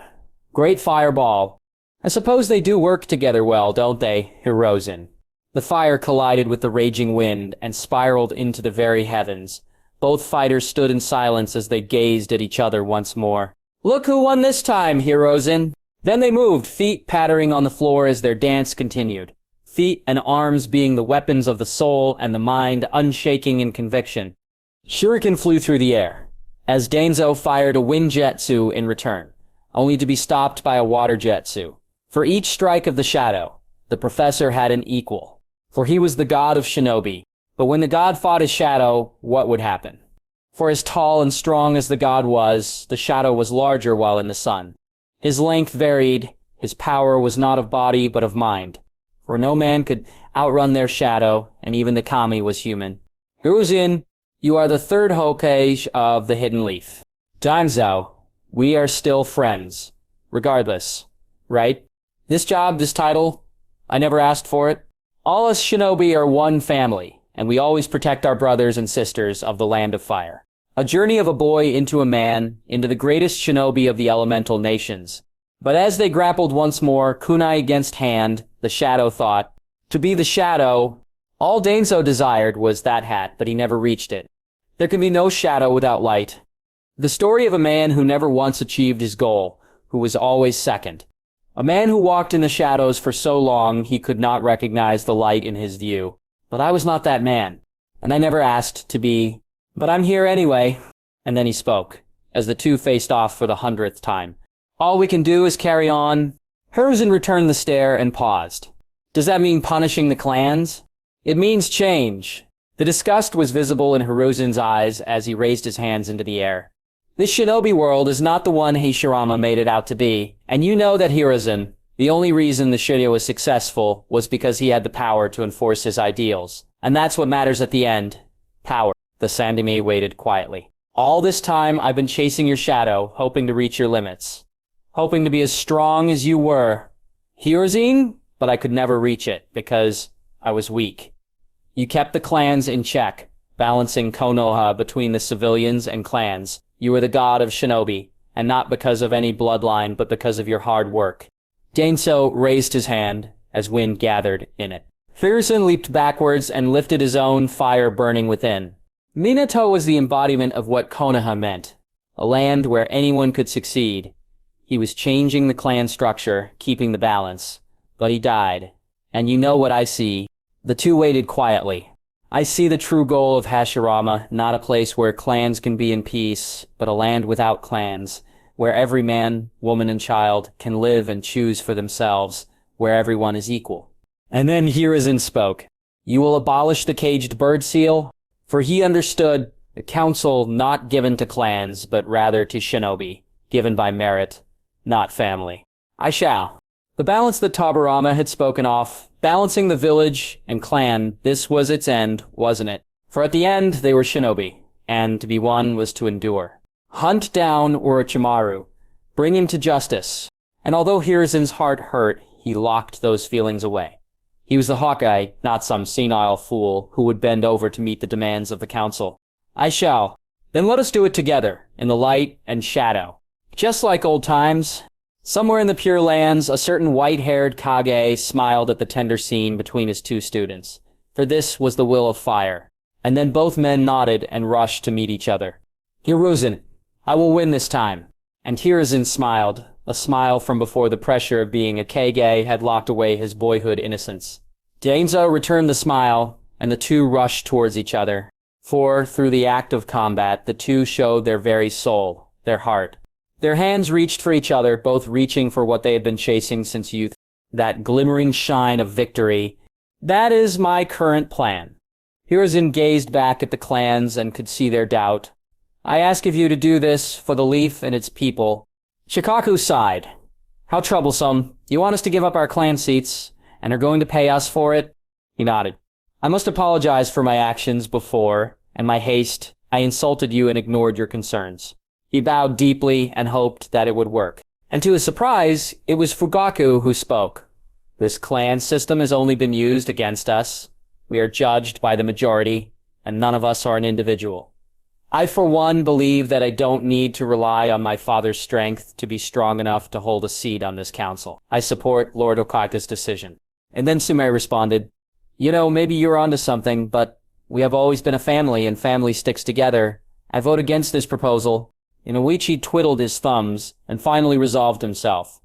great fireball. I suppose they do work together well, don't they, Hiruzen?" The fire collided with the raging wind and spiraled into the very heavens. Both fighters stood in silence as they gazed at each other once more. "Look who won this time, Hiruzen." Then they moved, feet pattering on the floor as their dance continued. Feet and arms being the weapons of the soul and the mind unshaking in conviction. Shuriken flew through the air, as Danzo fired a wind jetsu in return, only to be stopped by a water jetsu. For each strike of the shadow, the professor had an equal, for he was the god of shinobi. But when the god fought his shadow, what would happen? For as tall and strong as the god was, the shadow was larger while in the sun. His length varied, his power was not of body but of mind. For no man could outrun their shadow, and even the kami was human. Hiruzen, you are the third Hokage of the Hidden Leaf. Danzo, we are still friends. Regardless, right? This job, this title, I never asked for it. All us shinobi are one family, and we always protect our brothers and sisters of the Land of Fire. A journey of a boy into a man, into the greatest shinobi of the elemental nations. But as they grappled once more, kunai against hand, the shadow thought, to be the shadow, all Danzo desired was that hat, but he never reached it. There can be no shadow without light. The story of a man who never once achieved his goal, who was always second. A man who walked in the shadows for so long he could not recognize the light in his view. But I was not that man, and I never asked to be, but I'm here anyway. And then he spoke, as the two faced off for the 100th time. All we can do is carry on. Hiruzen returned the stare and paused. Does that mean punishing the clans? It means change. The disgust was visible in Hiruzen's eyes as he raised his hands into the air. This shinobi world is not the one Hashirama made it out to be, and you know that Hiruzen, the only reason the Shiryu was successful was because he had the power to enforce his ideals. And that's what matters at the end. Power. The Sandime waited quietly. All this time I've been chasing your shadow, hoping to reach your limits. Hoping to be as strong as you were. Hiruzen? But I could never reach it, because I was weak. You kept the clans in check, balancing Konoha between the civilians and clans. You were the god of shinobi, and not because of any bloodline, but because of your hard work. Danzo raised his hand as wind gathered in it. Hiruzen leaped backwards and lifted his own fire burning within. Minato was the embodiment of what Konoha meant, a land where anyone could succeed. He was changing the clan structure, keeping the balance. But he died. And you know what I see. The two waited quietly. I see the true goal of Hashirama, not a place where clans can be in peace, but a land without clans, where every man, woman, and child can live and choose for themselves, where everyone is equal. And then Hiruzen spoke. You will abolish the caged bird seal? For he understood the council not given to clans, but rather to shinobi, given by merit, not family. I shall. The balance that Tobirama had spoken of, balancing the village and clan, this was its end, wasn't it? For at the end, they were shinobi, and to be one was to endure. Hunt down Orochimaru, bring him to justice. And although Hiruzen's heart hurt, he locked those feelings away. He was the Hawkeye, not some senile fool who would bend over to meet the demands of the council. I shall. Then let us do it together, in the light and shadow. Just like old times. Somewhere in the Pure Lands, a certain white-haired Kage smiled at the tender scene between his two students, for this was the will of fire. And then both men nodded and rushed to meet each other. Hiruzen, I will win this time. And Hiruzen smiled, a smile from before the pressure of being a Kage had locked away his boyhood innocence. Danzo returned the smile, and the two rushed towards each other. For, through the act of combat, the two showed their very soul, their heart. Their hands reached for each other, both reaching for what they had been chasing since youth. That glimmering shine of victory. That is my current plan. Hiruzen gazed back at the clans and could see their doubt. I ask of you to do this for the Leaf and its people. Shikaku sighed. How troublesome. You want us to give up our clan seats, and are going to pay us for it? He nodded. I must apologize for my actions before, and my haste. I insulted you and ignored your concerns. He bowed deeply and hoped that it would work. And to his surprise, it was Fugaku who spoke. This clan system has only been used against us. We are judged by the majority, and none of us are an individual. I, for one, believe that I don't need to rely on my father's strength to be strong enough to hold a seat on this council. I support Lord Okaga's decision. And then Sume responded, You know, maybe you're onto something, but we have always been a family, and family sticks together. I vote against this proposal. Inoichi twiddled his thumbs and finally resolved himself.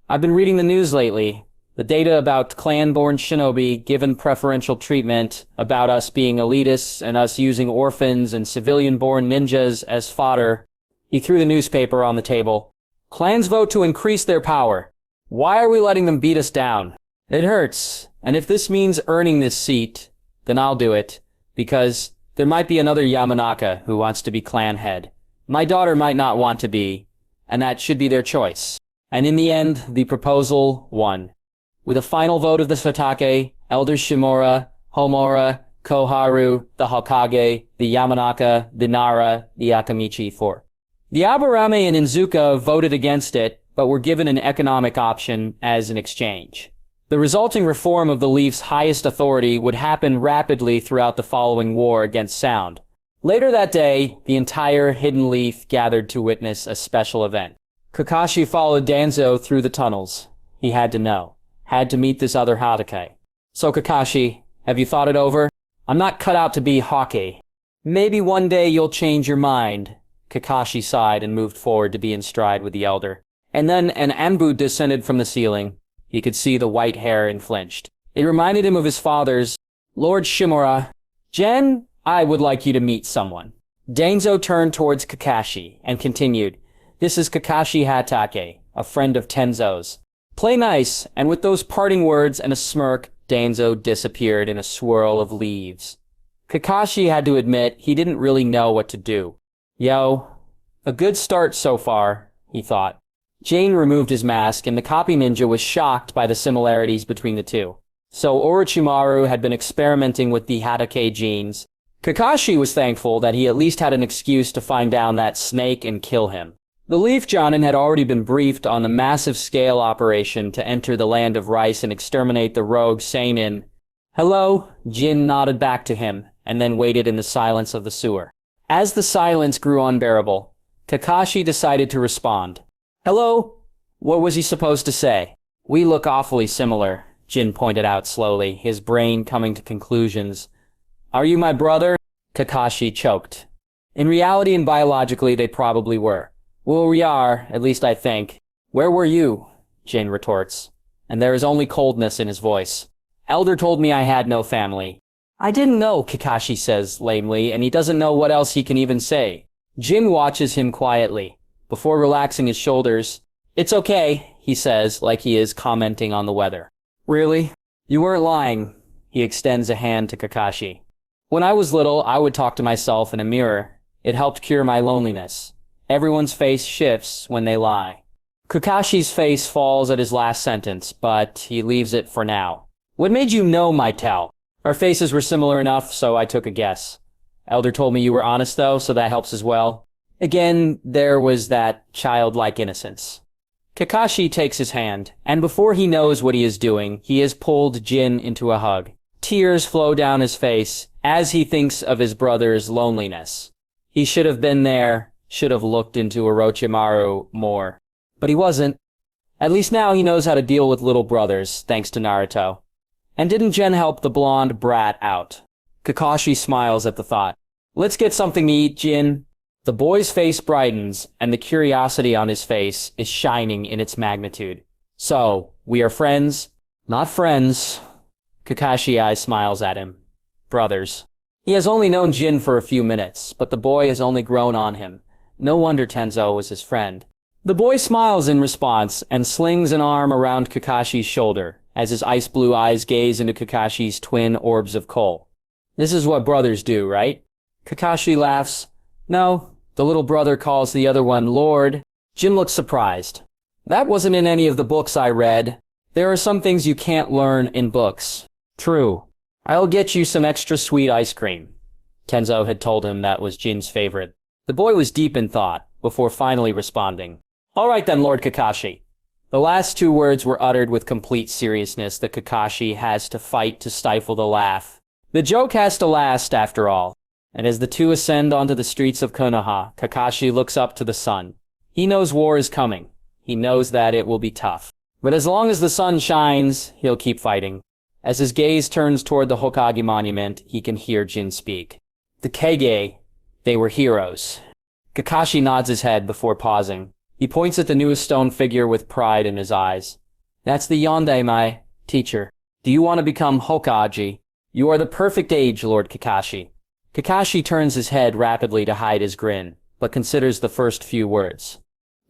I've been reading the news lately. The data about clan-born shinobi given preferential treatment, about us being elitists and us using orphans and civilian-born ninjas as fodder. He threw the newspaper on the table. Clans vote to increase their power. Why are we letting them beat us down? It hurts, and if this means earning this seat, then I'll do it, because there might be another Yamanaka who wants to be clan head. My daughter might not want to be, and that should be their choice. And in the end, the proposal won. With a final vote of the Satake, Elders Shimura, Homura, Koharu, the Hokage, the Yamanaka, the Nara, the Akamichi 4. The Aburame and Inzuka voted against it, but were given an economic option as an exchange. The resulting reform of the Leaf's highest authority would happen rapidly throughout the following war against Sound. Later that day, the entire Hidden Leaf gathered to witness a special event. Kakashi followed Danzo through the tunnels. He had to know. Had to meet this other Hokage. So Kakashi, have you thought it over? I'm not cut out to be Hokage. Maybe one day you'll change your mind. Kakashi sighed and moved forward to be in stride with the elder. And then an Anbu descended from the ceiling. He could see the white hair and flinched. It reminded him of his father's. Lord Shimura, Jen, I would like you to meet someone. Danzo turned towards Kakashi and continued, This is Kakashi Hatake, a friend of Tenzo's. Play nice, and with those parting words and a smirk, Danzo disappeared in a swirl of leaves. Kakashi had to admit he didn't really know what to do. Yo, a good start so far, he thought. Jane removed his mask, and the copy ninja was shocked by the similarities between the two. So Orochimaru had been experimenting with the Hatake genes. Kakashi was thankful that he at least had an excuse to find down that snake and kill him. The Leaf Jonin had already been briefed on the massive-scale operation to enter the land of rice and exterminate the rogue Seinen. Hello? Jin nodded back to him, and then waited in the silence of the sewer. As the silence grew unbearable, Kakashi decided to respond. Hello? What was he supposed to say? We look awfully similar, Jin pointed out slowly, his brain coming to conclusions. Are you my brother? Kakashi choked. In reality and biologically, they probably were. Well, we are, at least I think. Where were you? Jin retorts. And there is only coldness in his voice. Elder told me I had no family. I didn't know, Kakashi says lamely, and he doesn't know what else he can even say. Jin watches him quietly. Before relaxing his shoulders, It's okay, he says, like he is commenting on the weather. Really? You weren't lying. He extends a hand to Kakashi. When I was little, I would talk to myself in a mirror. It helped cure my loneliness. Everyone's face shifts when they lie. Kakashi's face falls at his last sentence, but he leaves it for now. What made you know my tell? Our faces were similar enough, so I took a guess. Elder told me you were honest, though, so that helps as well. Again, there was that childlike innocence. Kakashi takes his hand, and before he knows what he is doing, he has pulled Jin into a hug. Tears flow down his face as he thinks of his brother's loneliness. He should have been there, should have looked into Orochimaru more. But he wasn't. At least now he knows how to deal with little brothers, thanks to Naruto. And didn't Jen help the blonde brat out? Kakashi smiles at the thought. Let's get something to eat, Jin. The boy's face brightens, and the curiosity on his face is shining in its magnitude. So, we are friends? Not friends. Kakashi Eye smiles at him. Brothers. He has only known Jin for a few minutes, but the boy has only grown on him. No wonder Tenzo was his friend. The boy smiles in response and slings an arm around Kakashi's shoulder as his ice blue eyes gaze into Kakashi's twin orbs of coal. This is what brothers do, right? Kakashi laughs. No, the little brother calls the other one Lord. Jin looks surprised. That wasn't in any of the books I read. There are some things you can't learn in books. True. I'll get you some extra sweet ice cream. Tenzo had told him that was Jin's favorite. The boy was deep in thought, before finally responding. All right then, Lord Kakashi. The last two words were uttered with complete seriousness that Kakashi has to fight to stifle the laugh. The joke has to last, after all. And as the two ascend onto the streets of Konoha, Kakashi looks up to the sun. He knows war is coming. He knows that it will be tough. But as long as the sun shines, he'll keep fighting. As his gaze turns toward the Hokage monument, he can hear Jin speak. The Kage, they were heroes. Kakashi nods his head before pausing. He points at the newest stone figure with pride in his eyes. That's the Yondaimai, teacher. Do you want to become Hokage? You are the perfect age, Lord Kakashi. Kakashi turns his head rapidly to hide his grin, but considers the first few words.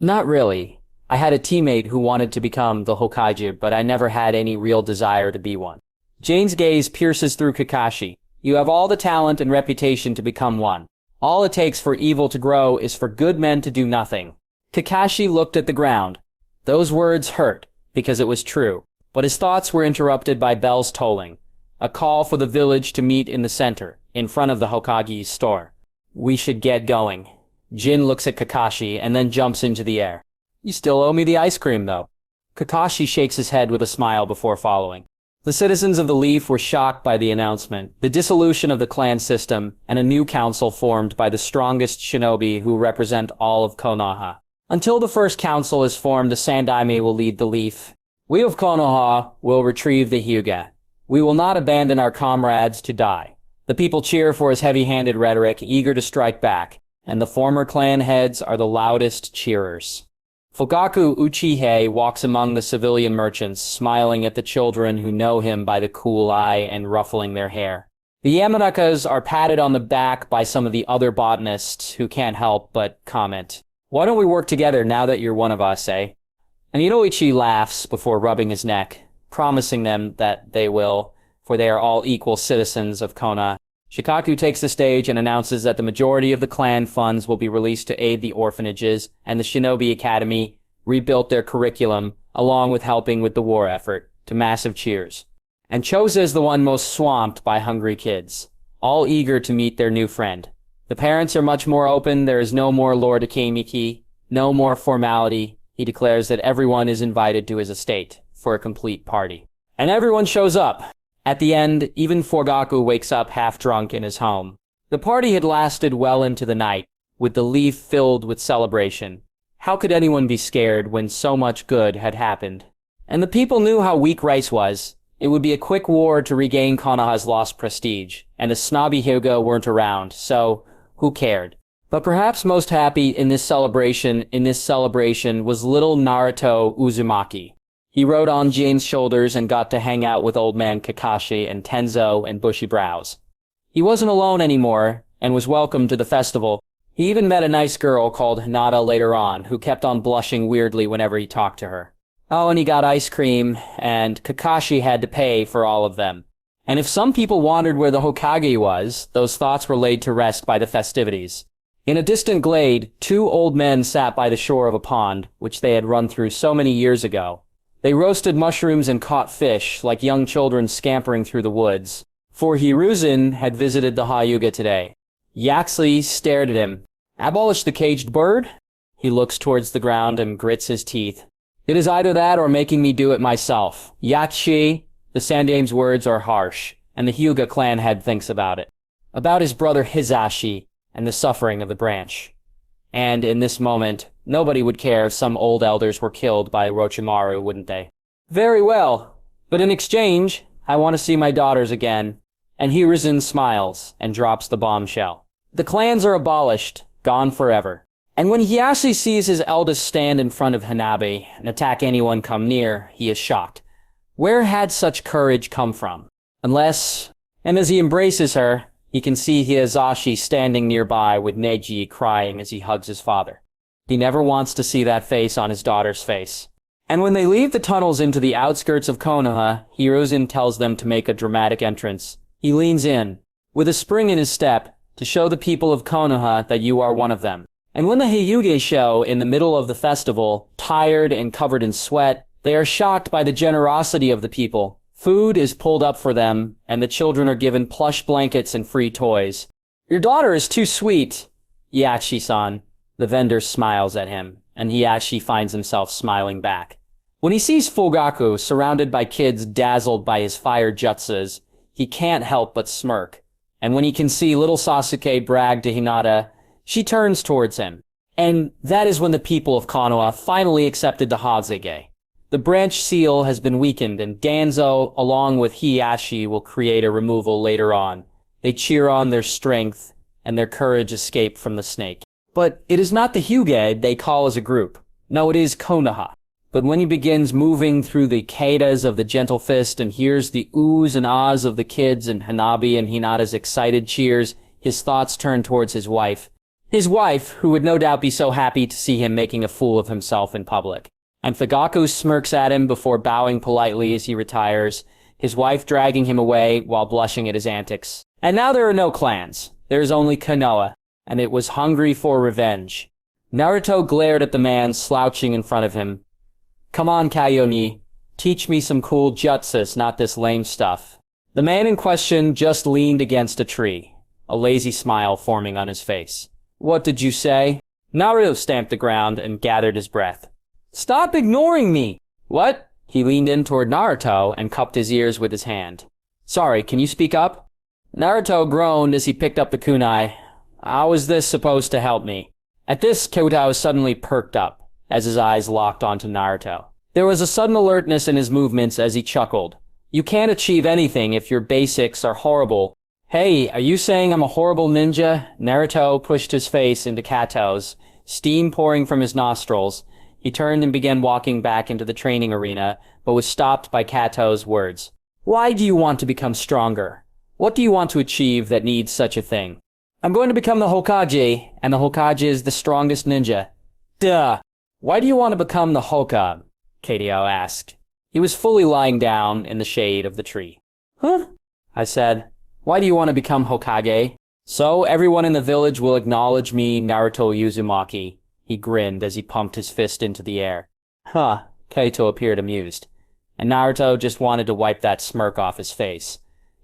Not really. I had a teammate who wanted to become the Hokage, but I never had any real desire to be one. Jane's gaze pierces through Kakashi. You have all the talent and reputation to become one. All it takes for evil to grow is for good men to do nothing. Kakashi looked at the ground. Those words hurt, because it was true. But his thoughts were interrupted by bells tolling. A call for the village to meet in the center, in front of the Hokage's store. We should get going. Jin looks at Kakashi and then jumps into the air. You still owe me the ice cream, though. Kakashi shakes his head with a smile before following. The citizens of the Leaf were shocked by the announcement, the dissolution of the clan system, and a new council formed by the strongest shinobi who represent all of Konoha. Until the first council is formed, the Sandaime will lead the Leaf. We of Konoha will retrieve the Hyuga. We will not abandon our comrades to die. The people cheer for his heavy-handed rhetoric, eager to strike back, and the former clan heads are the loudest cheerers. Fugaku Uchiha walks among the civilian merchants, smiling at the children who know him by the cool eye and ruffling their hair. The Yamanakas are patted on the back by some of the other botanists who can't help but comment, "Why don't we work together now that you're one of us, eh?" And Inoichi laughs before rubbing his neck, promising them that they will, for they are all equal citizens of Konoha. Shikaku takes the stage and announces that the majority of the clan funds will be released to aid the orphanages, and the Shinobi Academy rebuilt their curriculum, along with helping with the war effort, to massive cheers. And Choza is the one most swamped by hungry kids, all eager to meet their new friend. The parents are much more open. There is no more Lord Akemiki, no more formality. He declares that everyone is invited to his estate for a complete party. And everyone shows up. At the end, even Fugaku wakes up half-drunk in his home. The party had lasted well into the night, with the Leaf filled with celebration. How could anyone be scared when so much good had happened? And the people knew how weak Rice was. It would be a quick war to regain Konoha's lost prestige, and the snobby Hyuga weren't around, so who cared? But perhaps most happy in this celebration was little Naruto Uzumaki. He rode on Jin's shoulders and got to hang out with old man Kakashi and Tenzo and Bushy Brows. He wasn't alone anymore and was welcomed to the festival. He even met a nice girl called Hinata later on, who kept on blushing weirdly whenever he talked to her. Oh, and he got ice cream, and Kakashi had to pay for all of them. And if some people wondered where the Hokage was, those thoughts were laid to rest by the festivities. In a distant glade, two old men sat by the shore of a pond, which they had run through so many years ago. They roasted mushrooms and caught fish, like young children scampering through the woods. For Hiruzen had visited the Hyuga today. Yaxley stared at him. Abolish the caged bird? He looks towards the ground and grits his teeth. It is either that or making me do it myself. Yachi, the Sandame's words are harsh, and the Hyuga clan head thinks about it. About his brother Hizashi and the suffering of the branch. And in this moment, nobody would care if some old elders were killed by Orochimaru, wouldn't they? Very well, but in exchange, I want to see my daughters again. And Hiruzen smiles and drops the bombshell. The clans are abolished, gone forever. And when Hiyashi sees his eldest stand in front of Hanabi and attack anyone come near, he is shocked. Where had such courage come from? Unless, and as he embraces her, he can see Hiyazashi standing nearby with Neji crying as he hugs his father. He never wants to see that face on his daughter's face. And when they leave the tunnels into the outskirts of Konoha, Hiruzen tells them to make a dramatic entrance. He leans in, with a spring in his step, to show the people of Konoha that you are one of them. And when the Hyuga show in the middle of the festival, tired and covered in sweat, they are shocked by the generosity of the people. Food is pulled up for them, and the children are given plush blankets and free toys. Your daughter is too sweet, Yachi-san. The vendor smiles at him, and Hiyashi finds himself smiling back. When he sees Fugaku surrounded by kids dazzled by his fire jutsus, he can't help but smirk. And when he can see little Sasuke brag to Hinata, she turns towards him. And that is when the people of Konoha finally accepted the Hazage. The branch seal has been weakened, and Danzo, along with Hiyashi, will create a removal later on. They cheer on their strength, and their courage escape from the snake. But it is not the Hyuga they call as a group. No, it is Konoha. But when he begins moving through the katas of the Gentle Fist and hears the oohs and ahs of the kids and Hanabi and Hinata's excited cheers, his thoughts turn towards his wife. His wife, who would no doubt be so happy to see him making a fool of himself in public. And Fugaku smirks at him before bowing politely as he retires, his wife dragging him away while blushing at his antics. And now there are no clans. There is only Konoha, and it was hungry for revenge. Naruto glared at the man slouching in front of him. Come on, Kayoni. Teach me some cool jutsus, not this lame stuff. The man in question just leaned against a tree, a lazy smile forming on his face. What did you say? Naruto stamped the ground and gathered his breath. Stop ignoring me! What? He leaned in toward Naruto and cupped his ears with his hand. Sorry, can you speak up? Naruto groaned as he picked up the kunai. How is this supposed to help me? At this, Kyuubi suddenly perked up, as his eyes locked onto Naruto. There was a sudden alertness in his movements as he chuckled. You can't achieve anything if your basics are horrible. Hey, are you saying I'm a horrible ninja? Naruto pushed his face into Kato's, steam pouring from his nostrils. He turned and began walking back into the training arena, but was stopped by Kato's words. Why do you want to become stronger? What do you want to achieve that needs such a thing? I'm going to become the Hokage, and the Hokage is the strongest ninja. Duh! Why do you want to become the Hokage? Kato asked. He was fully lying down in the shade of the tree. Huh? I said. Why do you want to become Hokage? So everyone in the village will acknowledge me, Naruto Uzumaki. He grinned as he pumped his fist into the air. Huh, Kaito appeared amused. And Naruto just wanted to wipe that smirk off his face.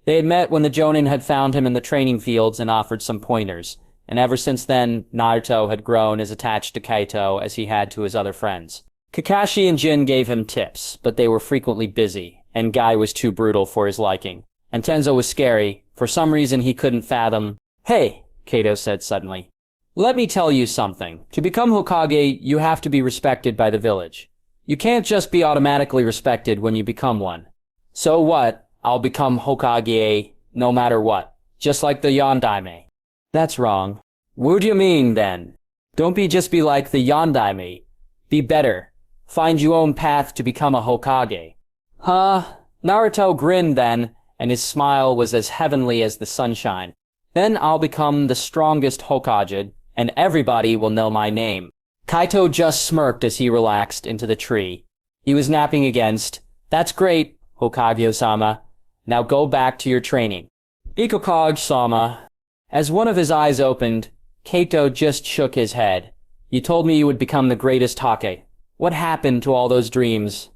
They had met when the Jonin had found him in the training fields and offered some pointers, and ever since then, Naruto had grown as attached to Kaito as he had to his other friends. Kakashi and Jin gave him tips, but they were frequently busy, and Guy was too brutal for his liking. And Tenzo was scary. For some reason he couldn't fathom. Hey, Kaito said suddenly. Let me tell you something. To become Hokage, you have to be respected by the village. You can't just be automatically respected when you become one. So what? I'll become Hokage no matter what. Just like the Yondaime. That's wrong. What do you mean, then? Don't just be like the Yondaime. Be better. Find your own path to become a Hokage. Huh? Naruto grinned then, and his smile was as heavenly as the sunshine. Then I'll become the strongest Hokage, and everybody will know my name. Kaito just smirked as he relaxed into the tree. He was napping against. That's great, Hokage-sama. Now go back to your training. Ikokage-sama. As one of his eyes opened, Kaito just shook his head. You told me you would become the greatest Hokage. What happened to all those dreams?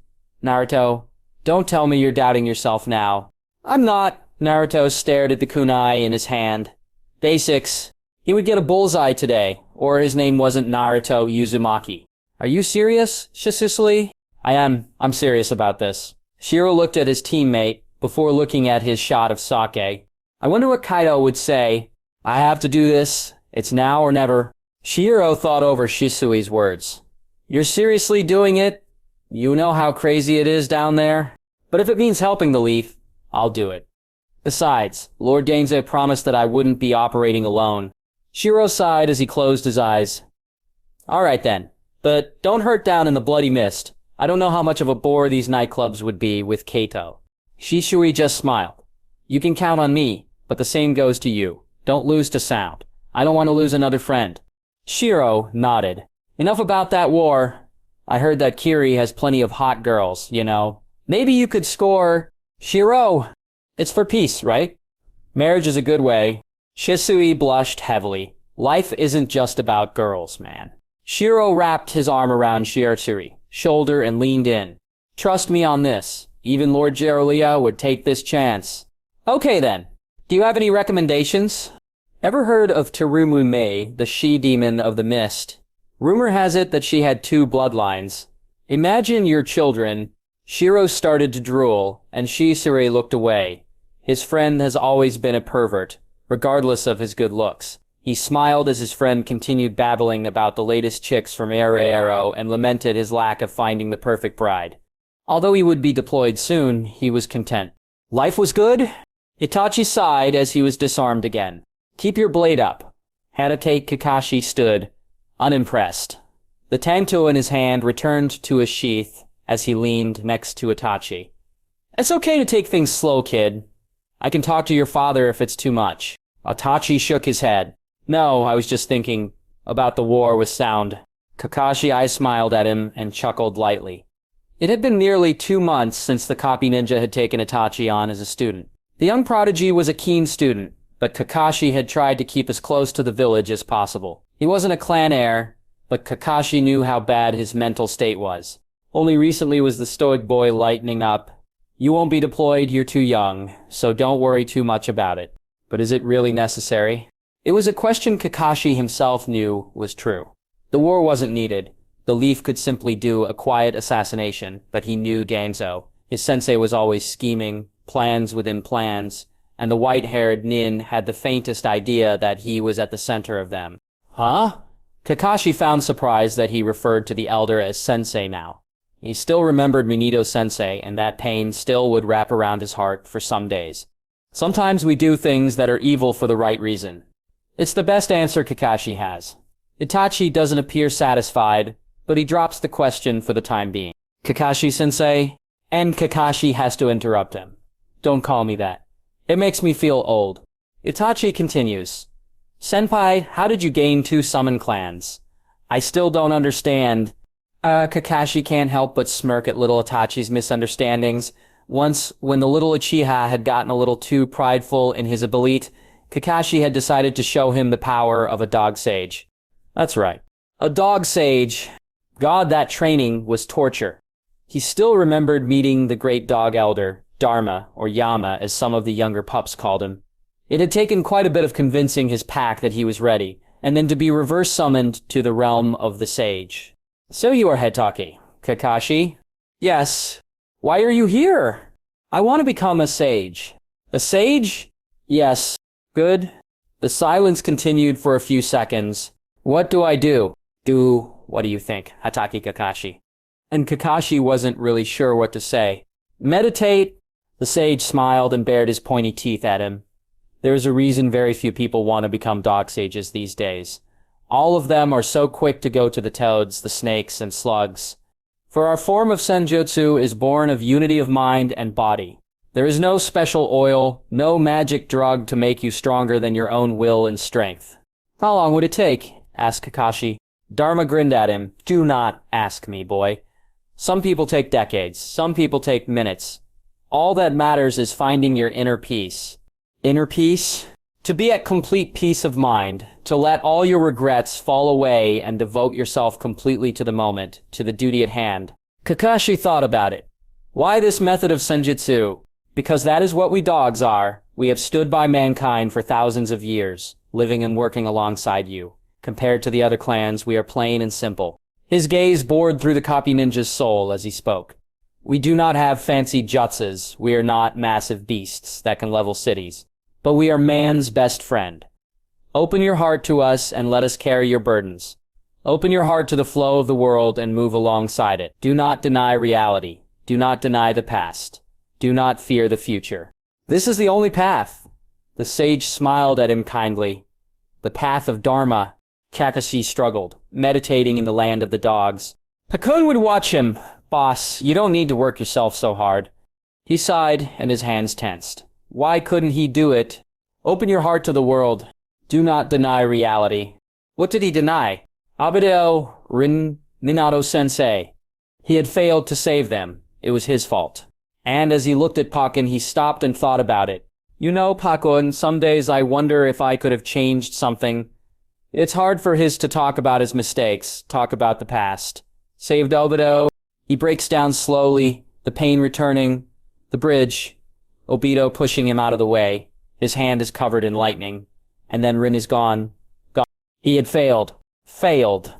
Naruto, don't tell me you're doubting yourself now. I'm not. Naruto stared at the kunai in his hand. Basics. He would get a bullseye today, or his name wasn't Naruto Uzumaki. Are you serious, Shisui? I am. I'm serious about this. Shiro looked at his teammate before looking at his shot of sake. I wonder what Kaito would say. I have to do this. It's now or never. Shiro thought over Shisui's words. You're seriously doing it? You know how crazy it is down there? But if it means helping the Leaf, I'll do it. Besides, Lord Gainze promised that I wouldn't be operating alone. Shiro sighed as he closed his eyes. All right then, but don't hurt down in the bloody mist. I don't know how much of a bore these nightclubs would be with Kaito. Shisui just smiled. You can count on me, but the same goes to you. Don't lose to sound. I don't want to lose another friend. Shiro nodded. Enough about that war. I heard that Kiri has plenty of hot girls, you know. Maybe you could score... Shiro! It's for peace, right? Marriage is a good way. Shisui blushed heavily. Life isn't just about girls, man. Shiro wrapped his arm around Shiratsu's shoulder and leaned in. Trust me on this. Even Lord Jiraiya would take this chance. Okay then. Do you have any recommendations? Ever heard of Terumu Mei, the she-demon of the mist? Rumor has it that she had 2 bloodlines. Imagine your children. Shiro started to drool, and Shisui looked away. His friend has always been a pervert, regardless of his good looks. He smiled as his friend continued babbling about the latest chicks from Arrow and lamented his lack of finding the perfect bride. Although he would be deployed soon, he was content. Life was good? Itachi sighed as he was disarmed again. Keep your blade up. Hadate Kakashi stood, unimpressed. The tanto in his hand returned to his sheath as he leaned next to Itachi. It's okay to take things slow, kid. I can talk to your father if it's too much. Itachi shook his head. No, I was just thinking about the war with sound. Kakashi eyes smiled at him and chuckled lightly. It had been nearly 2 months since the copy ninja had taken Itachi on as a student. The young prodigy was a keen student, but Kakashi had tried to keep as close to the village as possible. He wasn't a clan heir, but Kakashi knew how bad his mental state was. Only recently was the stoic boy lightening up. You won't be deployed, you're too young, so don't worry too much about it. But is it really necessary? It was a question Kakashi himself knew was true. The war wasn't needed. The Leaf could simply do a quiet assassination, but he knew Danzo. His sensei was always scheming, plans within plans, and the white-haired Nin had the faintest idea that he was at the center of them. Huh? Kakashi found surprise that he referred to the elder as sensei now. He still remembered Minato-sensei, and that pain still would wrap around his heart for some days. Sometimes we do things that are evil for the right reason. It's the best answer Kakashi has. Itachi doesn't appear satisfied, but he drops the question for the time being. Kakashi-sensei? And Kakashi has to interrupt him. Don't call me that. It makes me feel old. Itachi continues. Senpai, how did you gain 2 summon clans? I still don't understand. Kakashi can't help but smirk at little Itachi's misunderstandings. Once, when the little Uchiha had gotten a little too prideful in his ability, Kakashi had decided to show him the power of a dog sage. That's right. A dog sage. God, that training was torture. He still remembered meeting the great dog elder, Dharma, or Yama, as some of the younger pups called him. It had taken quite a bit of convincing his pack that he was ready, and then to be reverse summoned to the realm of the sage. So you are Hetake, Kakashi? Yes. Why are you here? I want to become a sage. A sage? Yes. Good. The silence continued for a few seconds. What do I do? What do you think, Hatake Kakashi? And Kakashi wasn't really sure what to say. Meditate. The sage smiled and bared his pointy teeth at him. There is a reason very few people want to become dog sages these days. All of them are so quick to go to the toads, the snakes, and slugs. For our form of senjutsu is born of unity of mind and body. There is no special oil, no magic drug to make you stronger than your own will and strength. How long would it take? Asked Kakashi. Dharma grinned at him. Do not ask me, boy. Some people take decades, some people take minutes. All that matters is finding your inner peace. Inner peace? To be at complete peace of mind, to let all your regrets fall away and devote yourself completely to the moment, to the duty at hand. Kakashi thought about it. Why this method of senjutsu? Because that is what we dogs are. We have stood by mankind for thousands of years, living and working alongside you. Compared to the other clans, we are plain and simple. His gaze bored through the copy ninja's soul as he spoke. We do not have fancy jutsus. We are not massive beasts that can level cities. But we are man's best friend. Open your heart to us and let us carry your burdens. Open your heart to the flow of the world and move alongside it. Do not deny reality. Do not deny the past. Do not fear the future. This is the only path. The sage smiled at him kindly. The path of Dharma. Kakashi struggled, meditating in the land of the dogs. Hakun would watch him. Boss, you don't need to work yourself so hard. He sighed, and his hands tensed. Why couldn't he do it? Open your heart to the world. Do not deny reality. What did he deny? Abedeo Minato-sensei. He had failed to save them. It was his fault. And as he looked at Pakken, he stopped and thought about it. You know, Pakken, some days I wonder if I could have changed something. It's hard for his to talk about his mistakes, talk about the past. Saved Obito. He breaks down slowly, the pain returning, the bridge, Obito pushing him out of the way. His hand is covered in lightning. And then Rin is gone. He had failed. Failed.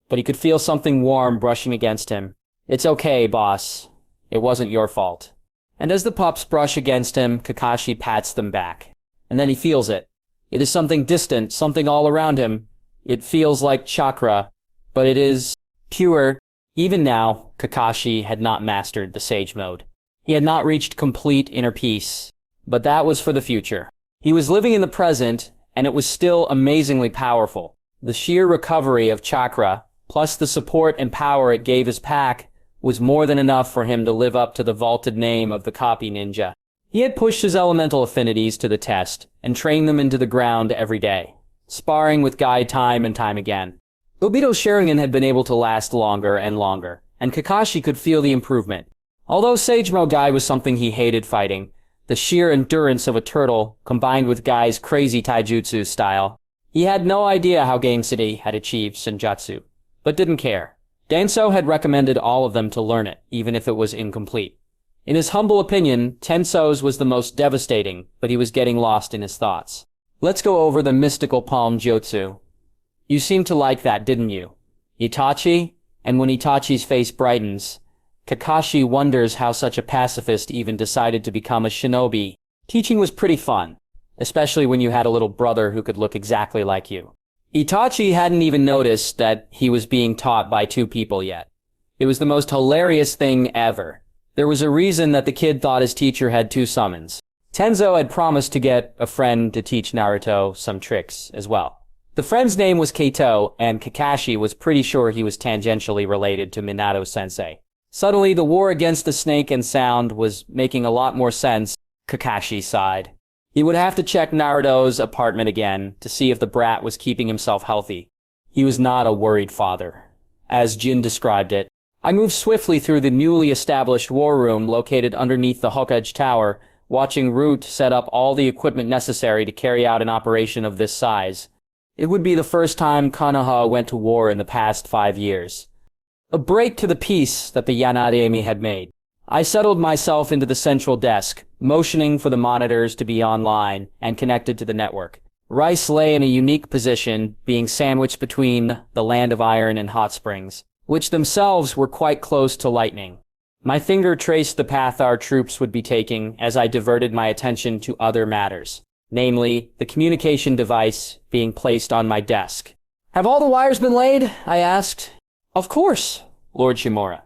But he could feel something warm brushing against him. It's okay, boss. It wasn't your fault. And as the pups brush against him, Kakashi pats them back. And then he feels it. It is something distant, something all around him. It feels like chakra, but it is pure. Even now, Kakashi had not mastered the sage mode. He had not reached complete inner peace, but that was for the future. He was living in the present, and it was still amazingly powerful. The sheer recovery of chakra, plus the support and power it gave his pack, was more than enough for him to live up to the vaulted name of the copy ninja. He had pushed his elemental affinities to the test, and trained them into the ground every day, sparring with Guy time and time again. Obito's Sharingan had been able to last longer and longer, and Kakashi could feel the improvement. Although Sage Mode Guy was something he hated fighting, the sheer endurance of a turtle, combined with Guy's crazy taijutsu style, he had no idea how Game City had achieved Senjutsu, but didn't care. Danzo had recommended all of them to learn it, even if it was incomplete. In his humble opinion, Tenso's was the most devastating, but he was getting lost in his thoughts. Let's go over the mystical palm jutsu. You seemed to like that, didn't you? Itachi? And when Itachi's face brightens, Kakashi wonders how such a pacifist even decided to become a shinobi. Teaching was pretty fun, especially when you had a little brother who could look exactly like you. Itachi hadn't even noticed that he was being taught by two people yet. It was the most hilarious thing ever. There was a reason that the kid thought his teacher had two summons. Tenzo had promised to get a friend to teach Naruto some tricks as well. The friend's name was Kaito, and Kakashi was pretty sure he was tangentially related to Minato-sensei. Suddenly, the war against the snake and sound was making a lot more sense. Kakashi sighed. He would have to check Naruto's apartment again to see if the brat was keeping himself healthy. He was not a worried father. As Jin described it, I moved swiftly through the newly established war room located underneath the Hokage Tower, watching Root set up all the equipment necessary to carry out an operation of this size. It would be the first time Konoha went to war in the past 5 years. A break to the peace that the Yanademi had made. I settled myself into the central desk, motioning for the monitors to be online and connected to the network. Rice lay in a unique position, being sandwiched between the Land of Iron and Hot Springs, which themselves were quite close to lightning. My finger traced the path our troops would be taking as I diverted my attention to other matters, namely, the communication device being placed on my desk. "Have all the wires been laid?" I asked. "Of course, Lord Shimura."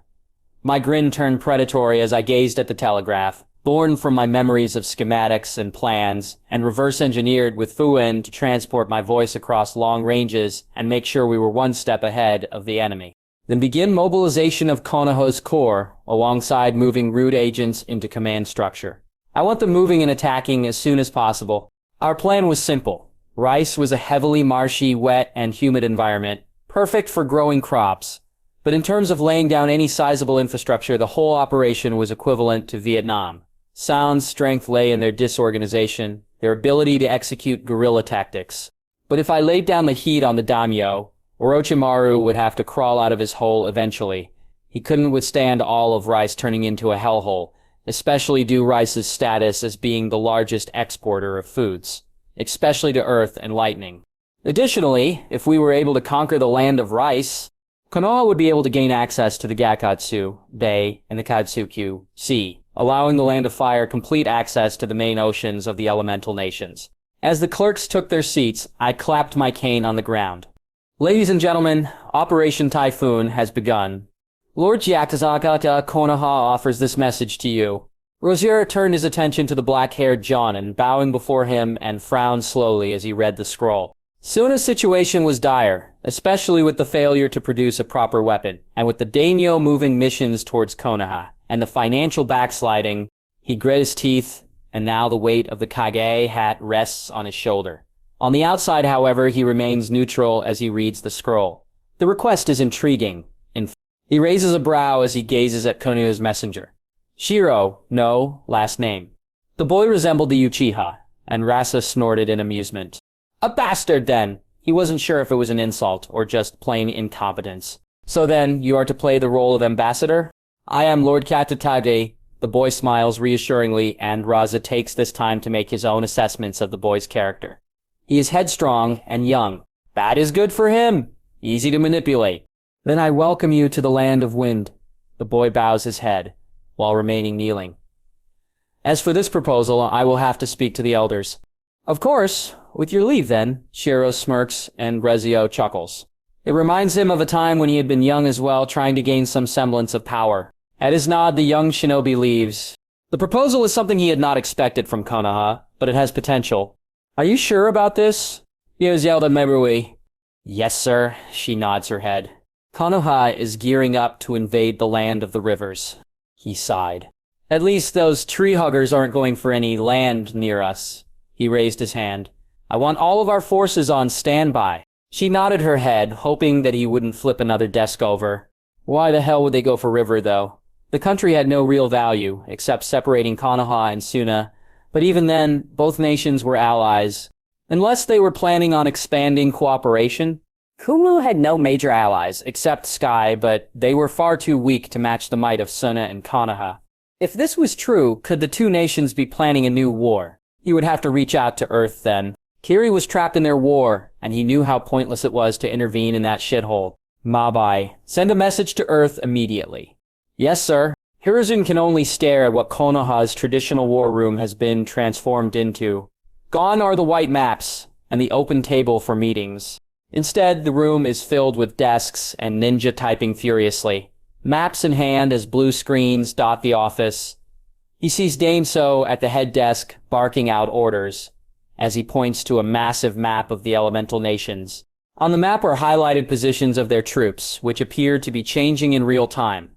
My grin turned predatory as I gazed at the telegraph, born from my memories of schematics and plans, and reverse-engineered with Fuin to transport my voice across long ranges and make sure we were one step ahead of the enemy. Then begin mobilization of Konoha's core, alongside moving root agents into command structure. I want them moving and attacking as soon as possible. Our plan was simple. Rice was a heavily marshy, wet, and humid environment, perfect for growing crops. But in terms of laying down any sizable infrastructure, the whole operation was equivalent to Vietnam. Sound's strength lay in their disorganization, their ability to execute guerrilla tactics. But if I laid down the heat on the daimyo, Orochimaru would have to crawl out of his hole eventually. He couldn't withstand all of Rice turning into a hellhole, especially due Rice's status as being the largest exporter of foods, especially to Earth and Lightning. Additionally, if we were able to conquer the land of Rice, Konoha would be able to gain access to the Gakkatsu Bay and the Katsukyu Sea, allowing the Land of Fire complete access to the main oceans of the elemental nations. As the clerks took their seats, I clapped my cane on the ground. "Ladies and gentlemen, Operation Typhoon has begun. Lord Yakuza Konoha offers this message to you." Rosier turned his attention to the black-haired Jonin, bowing before him and frowned slowly as he read the scroll. Suna's situation was dire, especially with the failure to produce a proper weapon, and with the daimyo moving missions towards Konoha, and the financial backsliding. He grit his teeth, and now the weight of the Kage hat rests on his shoulder. On the outside, however, he remains neutral as he reads the scroll. The request is intriguing. He raises a brow as he gazes at Konoha's messenger. "Shiro, no, last name." The boy resembled the Uchiha, and Rasa snorted in amusement. "A bastard, then!" He wasn't sure if it was an insult or just plain incompetence. "So then, you are to play the role of ambassador?" "I am Lord Katatage." The boy smiles reassuringly, and Rasa takes this time to make his own assessments of the boy's character. He is headstrong and young. That is good for him. Easy to manipulate. "Then I welcome you to the land of wind." The boy bows his head, while remaining kneeling. "As for this proposal, I will have to speak to the elders." "Of course, with your leave then." Shiro smirks and Rezio chuckles. It reminds him of a time when he had been young as well, trying to gain some semblance of power. At his nod, the young shinobi leaves. The proposal is something he had not expected from Konoha, but it has potential. "Are you sure about this?" "Yes, Zelda Mebrui." "Yes, sir." She nods her head. "Konoha is gearing up to invade the land of the rivers." He sighed. "At least those tree huggers aren't going for any land near us." He raised his hand. "I want all of our forces on standby." She nodded her head, hoping that he wouldn't flip another desk over. Why the hell would they go for river, though? The country had no real value, except separating Konoha and Suna, but even then, both nations were allies. Unless they were planning on expanding cooperation. Kumu had no major allies, except Sky, but they were far too weak to match the might of Suna and Konoha. If this was true, could the two nations be planning a new war? He would have to reach out to Earth then. Kiri was trapped in their war, and he knew how pointless it was to intervene in that shithole. Mabai, send a message to Earth immediately. Yes, sir. Hiruzen can only stare at what Konoha's traditional war room has been transformed into. Gone are the white maps and the open table for meetings. Instead, the room is filled with desks and ninja typing furiously. Maps in hand as blue screens dot the office. He sees Danzo at the head desk barking out orders as he points to a massive map of the elemental nations. On the map are highlighted positions of their troops, which appear to be changing in real time.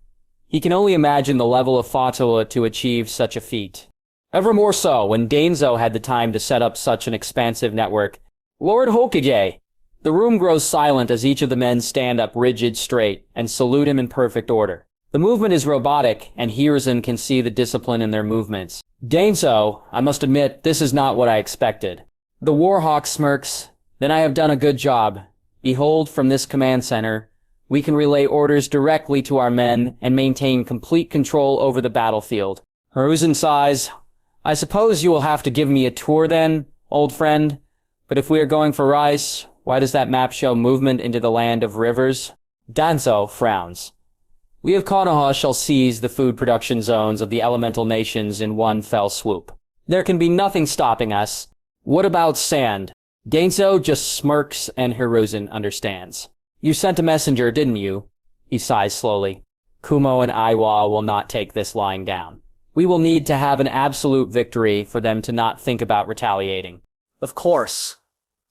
He can only imagine the level of fatwa to achieve such a feat. Ever more so when Danzo had the time to set up such an expansive network. Lord Hokage! The room grows silent as each of the men stand up rigid straight and salute him in perfect order. The movement is robotic, and Hiruzen can see the discipline in their movements. Danzo, I must admit, this is not what I expected. The Warhawk smirks. Then I have done a good job. Behold, from this command center, we can relay orders directly to our men and maintain complete control over the battlefield. Hiruzen sighs. I suppose you will have to give me a tour then, old friend. But if we are going for rice, why does that map show movement into the land of rivers? Danzo frowns. We of Konoha shall seize the food production zones of the elemental nations in one fell swoop. There can be nothing stopping us. What about sand? Danzo just smirks and Hiruzen understands. You sent a messenger, didn't you? He sighs slowly. Kumo and Aiwa will not take this lying down. We will need to have an absolute victory for them to not think about retaliating. Of course.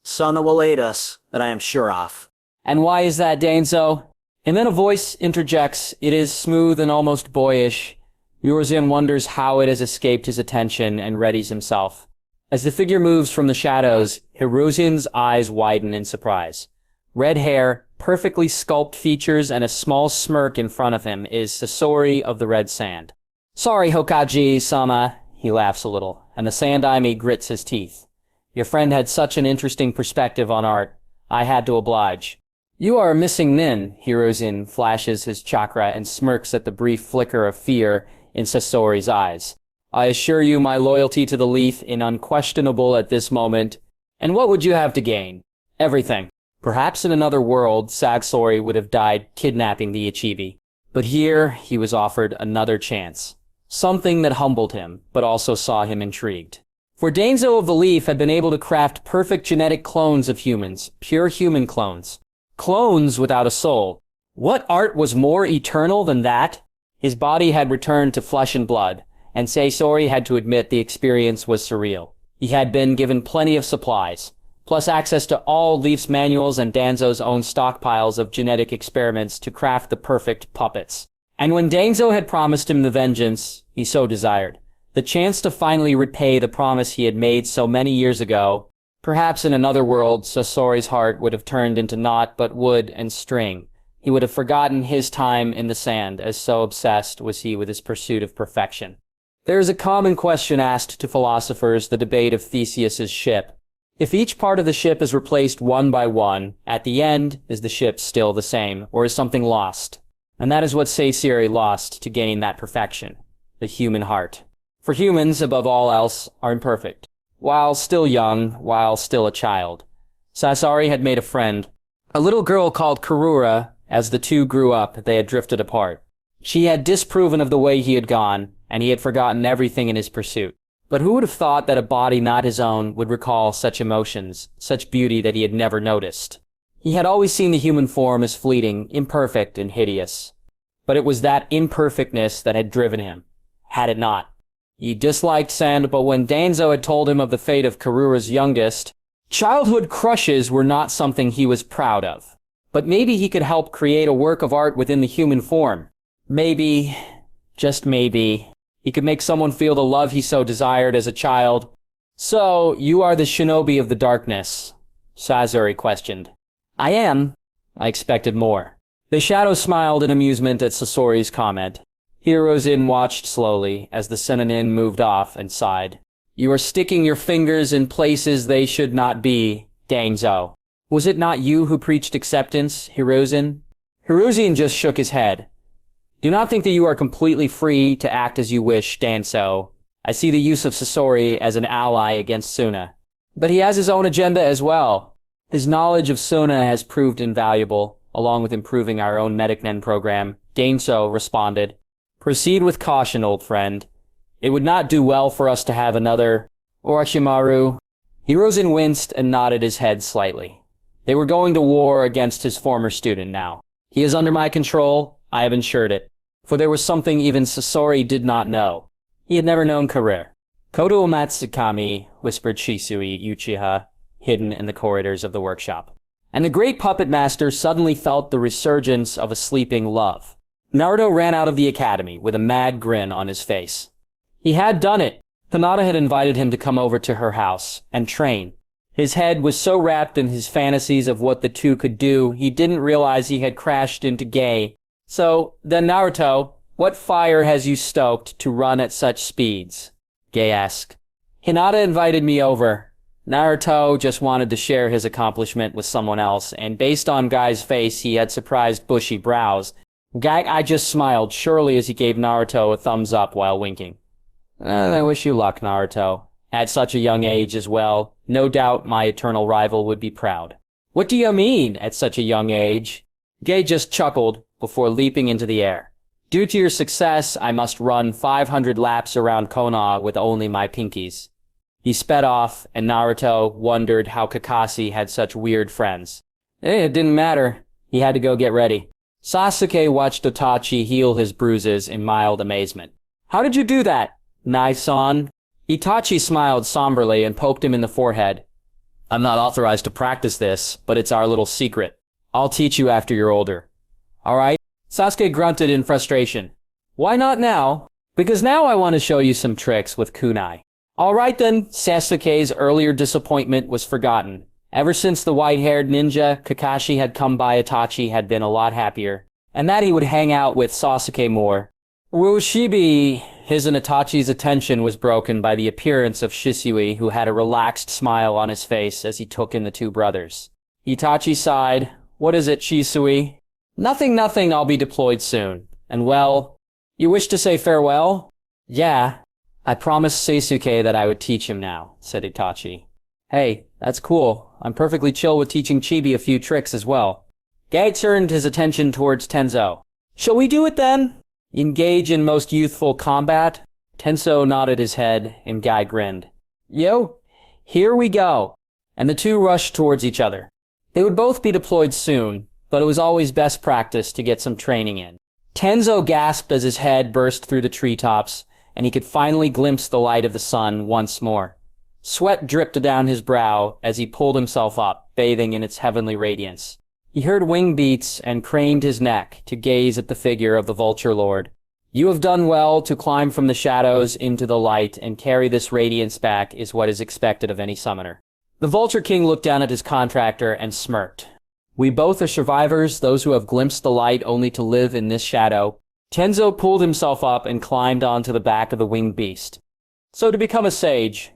Sona will aid us, that I am sure of. And why is that, Danzo? And then a voice interjects. It is smooth and almost boyish. Hiruzen wonders how it has escaped his attention and readies himself. As the figure moves from the shadows, Hiruzen's eyes widen in surprise. Red hair, perfectly sculpted features, and a small smirk in front of him is Sasori of the Red Sand. Sorry, Hokage-sama, he laughs a little, and the Sand-Imi grits his teeth. Your friend had such an interesting perspective on art. I had to oblige. You are a missing nin, Hiruzen flashes his chakra and smirks at the brief flicker of fear in Sasori's eyes. I assure you my loyalty to the Leaf is unquestionable at this moment. And what would you have to gain? Everything. Perhaps in another world, Sasori would have died kidnapping the Uchiha. But here, he was offered another chance. Something that humbled him, but also saw him intrigued. For Danzo of the Leaf had been able to craft perfect genetic clones of humans, pure human clones. Clones without a soul. What art was more eternal than that? His body had returned to flesh and blood, and Sasori had to admit the experience was surreal. He had been given plenty of supplies, plus access to all Leaf's manuals and Danzo's own stockpiles of genetic experiments to craft the perfect puppets. And when Danzo had promised him the vengeance he so desired, the chance to finally repay the promise he had made so many years ago, perhaps in another world, Sasori's heart would have turned into naught but wood and string. He would have forgotten his time in the sand, as so obsessed was he with his pursuit of perfection. There is a common question asked to philosophers, the debate of Theseus's ship. If each part of the ship is replaced one by one, at the end, is the ship still the same, or is something lost? And that is what Sasori lost to gain that perfection, the human heart. For humans, above all else, are imperfect. While still young, while still a child, Sasori had made a friend, a little girl called Karura. As the two grew up, they had drifted apart. She had disproven of the way he had gone, and he had forgotten everything in his pursuit. But who would have thought that a body not his own would recall such emotions, such beauty that he had never noticed? He had always seen the human form as fleeting, imperfect, and hideous. But it was that imperfectness that had driven him, had it not. He disliked sand, but when Danzo had told him of the fate of Karura's youngest, childhood crushes were not something he was proud of. But maybe he could help create a work of art within the human form. Maybe, just maybe, he could make someone feel the love he so desired as a child. So, you are the Shinobi of the darkness? Sasori questioned. I am. I expected more. The shadow smiled in amusement at Sasori's comment. Hiruzen watched slowly as the Sennin moved off and sighed. You are sticking your fingers in places they should not be, Danzo. Was it not you who preached acceptance, Hiruzen? Hiruzen just shook his head. Do not think that you are completely free to act as you wish, Danzo. I see the use of Sasori as an ally against Suna. But he has his own agenda as well. His knowledge of Suna has proved invaluable, along with improving our own Medicnen program. Danzo responded. Proceed with caution, old friend. It would not do well for us to have another Orochimaru. Hirozen winced and nodded his head slightly. They were going to war against his former student now. He is under my control, I have ensured it. For there was something even Sasori did not know. He had never known career. Kodo Matsukami, whispered Shisui Uchiha, hidden in the corridors of the workshop. And the great puppet master suddenly felt the resurgence of a sleeping love. Naruto ran out of the academy with a mad grin on his face. He had done it. Hinata had invited him to come over to her house and train. His head was so wrapped in his fantasies of what the two could do, he didn't realize he had crashed into Gay. So, then Naruto, what fire has you stoked to run at such speeds? Gay asked. Hinata invited me over. Naruto just wanted to share his accomplishment with someone else, and based on Guy's face, he had surprised bushy brows. I just smiled surely as he gave Naruto a thumbs up while winking. I wish you luck, Naruto. At such a young age as well, no doubt my eternal rival would be proud. What do you mean, at such a young age? Gay just chuckled before leaping into the air. Due to your success, I must run 500 laps around Konoha with only my pinkies. He sped off, and Naruto wondered how Kakashi had such weird friends. It didn't matter. He had to go get ready. Sasuke watched Itachi heal his bruises in mild amazement. How did you do that? Nai-san? Itachi smiled somberly and poked him in the forehead. I'm not authorized to practice this, but it's our little secret. I'll teach you after you're older. Alright? Sasuke grunted in frustration. Why not now? Because now I want to show you some tricks with kunai. Alright then, Sasuke's earlier disappointment was forgotten. Ever since the white-haired ninja Kakashi had come by, Itachi had been a lot happier, and that he would hang out with Sasuke more. Wushibi, his and Itachi's attention was broken by the appearance of Shisui, who had a relaxed smile on his face as he took in the two brothers. Itachi sighed. What is it, Shisui? Nothing, I'll be deployed soon. And well, you wish to say farewell? Yeah. I promised Sasuke that I would teach him now, said Itachi. Hey, that's cool. I'm perfectly chill with teaching Chibi a few tricks as well. Gai turned his attention towards Tenzo. Shall we do it then? Engage in most youthful combat? Tenzo nodded his head, and Gai grinned. Yo, here we go. And the two rushed towards each other. They would both be deployed soon, but it was always best practice to get some training in. Tenzo gasped as his head burst through the treetops, and he could finally glimpse the light of the sun once more. Sweat dripped down his brow as he pulled himself up, bathing in its heavenly radiance. He heard wing beats and craned his neck to gaze at the figure of the Vulture Lord. You have done well to climb from the shadows into the light and carry this radiance back is what is expected of any summoner. The Vulture King looked down at his contractor and smirked. We both are survivors, those who have glimpsed the light only to live in this shadow. Tenzo pulled himself up and climbed onto the back of the winged beast. So to become a sage,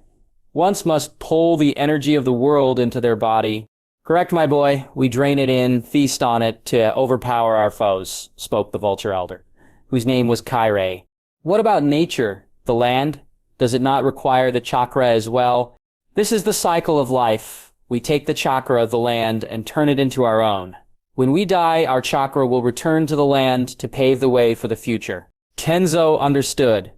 one must pull the energy of the world into their body. Correct, my boy. We drain it in, feast on it to overpower our foes, spoke the Vulture Elder, whose name was Kairei. What about nature, the land? Does it not require the chakra as well? This is the cycle of life. We take the chakra of the land and turn it into our own. When we die, our chakra will return to the land to pave the way for the future. Tenzo understood.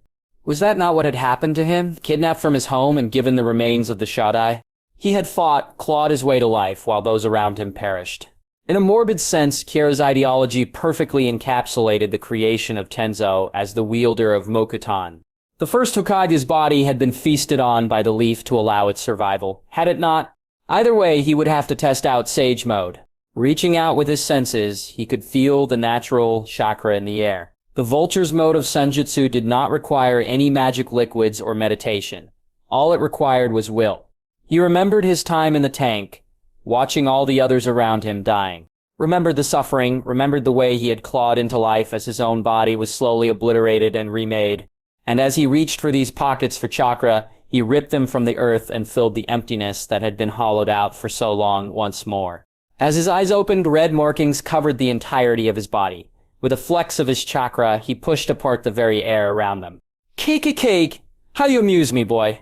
Was that not what had happened to him, kidnapped from his home and given the remains of the Shaddai? He had fought, clawed his way to life, while those around him perished. In a morbid sense, Kira's ideology perfectly encapsulated the creation of Tenzo as the wielder of Mokutan. The first Hokage's body had been feasted on by the leaf to allow its survival. Had it not? Either way, he would have to test out Sage Mode. Reaching out with his senses, he could feel the natural chakra in the air. The Vulture's mode of Senjutsu did not require any magic liquids or meditation. All it required was will. He remembered his time in the tank, watching all the others around him dying. Remembered the suffering, remembered the way he had clawed into life as his own body was slowly obliterated and remade. And as he reached for these pockets for chakra, he ripped them from the earth and filled the emptiness that had been hollowed out for so long once more. As his eyes opened, red markings covered the entirety of his body, With a flex of his chakra, he pushed apart the very air around them. Cake, how you amuse me, boy.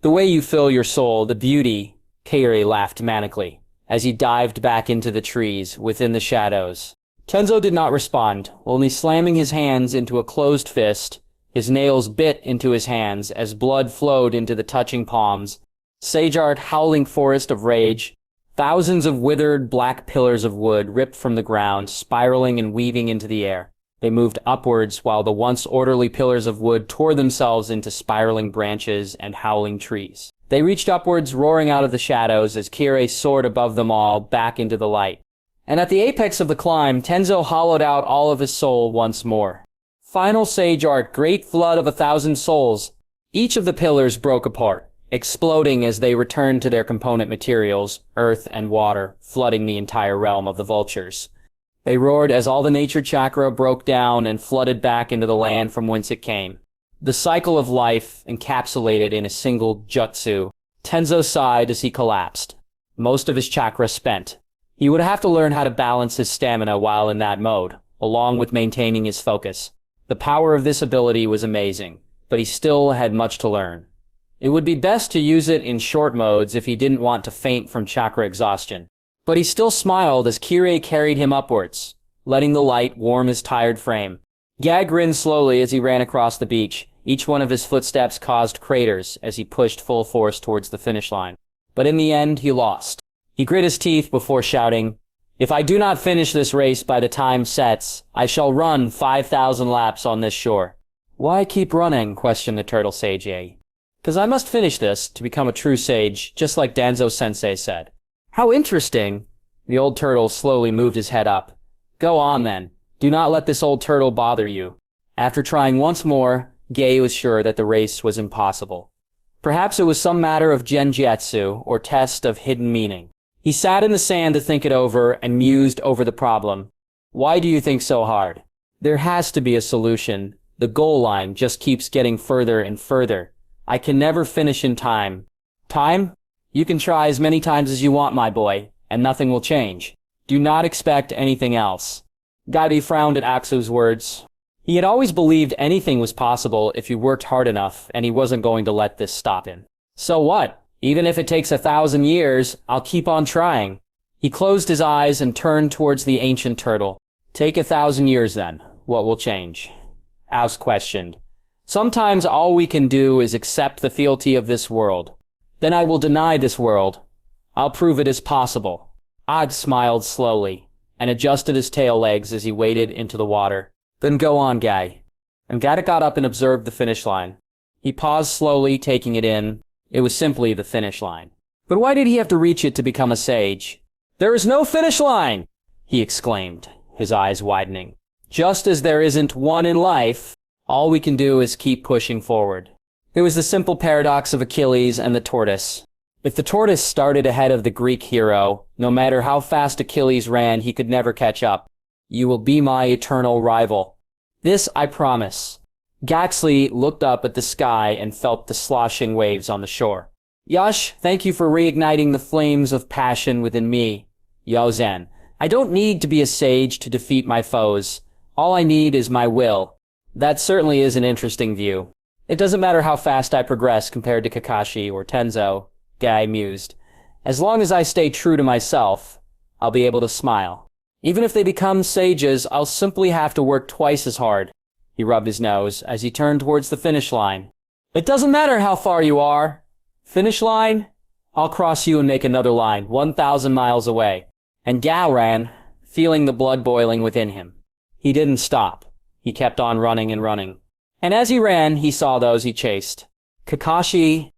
The way you fill your soul, the beauty, Kairi laughed manically, as he dived back into the trees, within the shadows. Tenzo did not respond, only slamming his hands into a closed fist. His nails bit into his hands as blood flowed into the touching palms. Sage art howling forest of rage. Thousands of withered black pillars of wood ripped from the ground, spiraling and weaving into the air. They moved upwards while the once orderly pillars of wood tore themselves into spiraling branches and howling trees. They reached upwards, roaring out of the shadows as Kirei soared above them all, back into the light. And at the apex of the climb, Tenzo hollowed out all of his soul once more. Final sage art, great flood of 1,000 souls. Each of the pillars broke apart, exploding as they returned to their component materials, earth and water, flooding the entire realm of the vultures. They roared as all the nature chakra broke down and flooded back into the land from whence it came. The cycle of life encapsulated in a single jutsu. Tenzo sighed as he collapsed, most of his chakra spent. He would have to learn how to balance his stamina while in that mode, along with maintaining his focus. The power of this ability was amazing, but he still had much to learn. It would be best to use it in short modes if he didn't want to faint from chakra exhaustion. But he still smiled as Kirei carried him upwards, letting the light warm his tired frame. Gag grinned slowly as he ran across the beach. Each one of his footsteps caused craters as he pushed full force towards the finish line. But in the end, he lost. He grit his teeth before shouting, "If I do not finish this race by the time sets, I shall run 5,000 laps on this shore." "Why keep running?" questioned the turtle sage. "'Cause I must finish this to become a true sage, just like Danzo-sensei said." "How interesting." The old turtle slowly moved his head up. "Go on then. Do not let this old turtle bother you." After trying once more, Gay was sure that the race was impossible. Perhaps it was some matter of genjutsu, or test of hidden meaning. He sat in the sand to think it over and mused over the problem. Why do you think so hard? There has to be a solution. The goal line just keeps getting further and further. I can never finish in time. Time? You can try as many times as you want, my boy, and nothing will change. Do not expect anything else. Gabi frowned at Aksu's words. He had always believed anything was possible if you worked hard enough, and he wasn't going to let this stop him. So what? Even if it takes 1,000 years, I'll keep on trying. He closed his eyes and turned towards the ancient turtle. Take 1,000 years then. What will change? Aus questioned. Sometimes all we can do is accept the fealty of this world. Then I will deny this world. I'll prove it is possible. Odd smiled slowly and adjusted his tail legs as he waded into the water. Then go on, Guy. And Gata got up and observed the finish line. He paused slowly, taking it in. It was simply the finish line. But why did he have to reach it to become a sage? There is no finish line! He exclaimed, his eyes widening. Just as there isn't one in life, all we can do is keep pushing forward. It was the simple paradox of Achilles and the tortoise. If the tortoise started ahead of the Greek hero, no matter how fast Achilles ran, he could never catch up. You will be my eternal rival. This I promise. Gaxley looked up at the sky and felt the sloshing waves on the shore. Yash, thank you for reigniting the flames of passion within me. Yozen, I don't need to be a sage to defeat my foes. All I need is my will. That certainly is an interesting view. It doesn't matter how fast I progress compared to Kakashi or Tenzo, Guy mused. As long as I stay true to myself, I'll be able to smile. Even if they become sages, I'll simply have to work twice as hard. He rubbed his nose as he turned towards the finish line. It doesn't matter how far you are. Finish line? I'll cross you and make another line, 1,000 miles away. And Gao ran, feeling the blood boiling within him. He didn't stop. He kept on running and running. And as he ran, he saw those he chased. Kakashi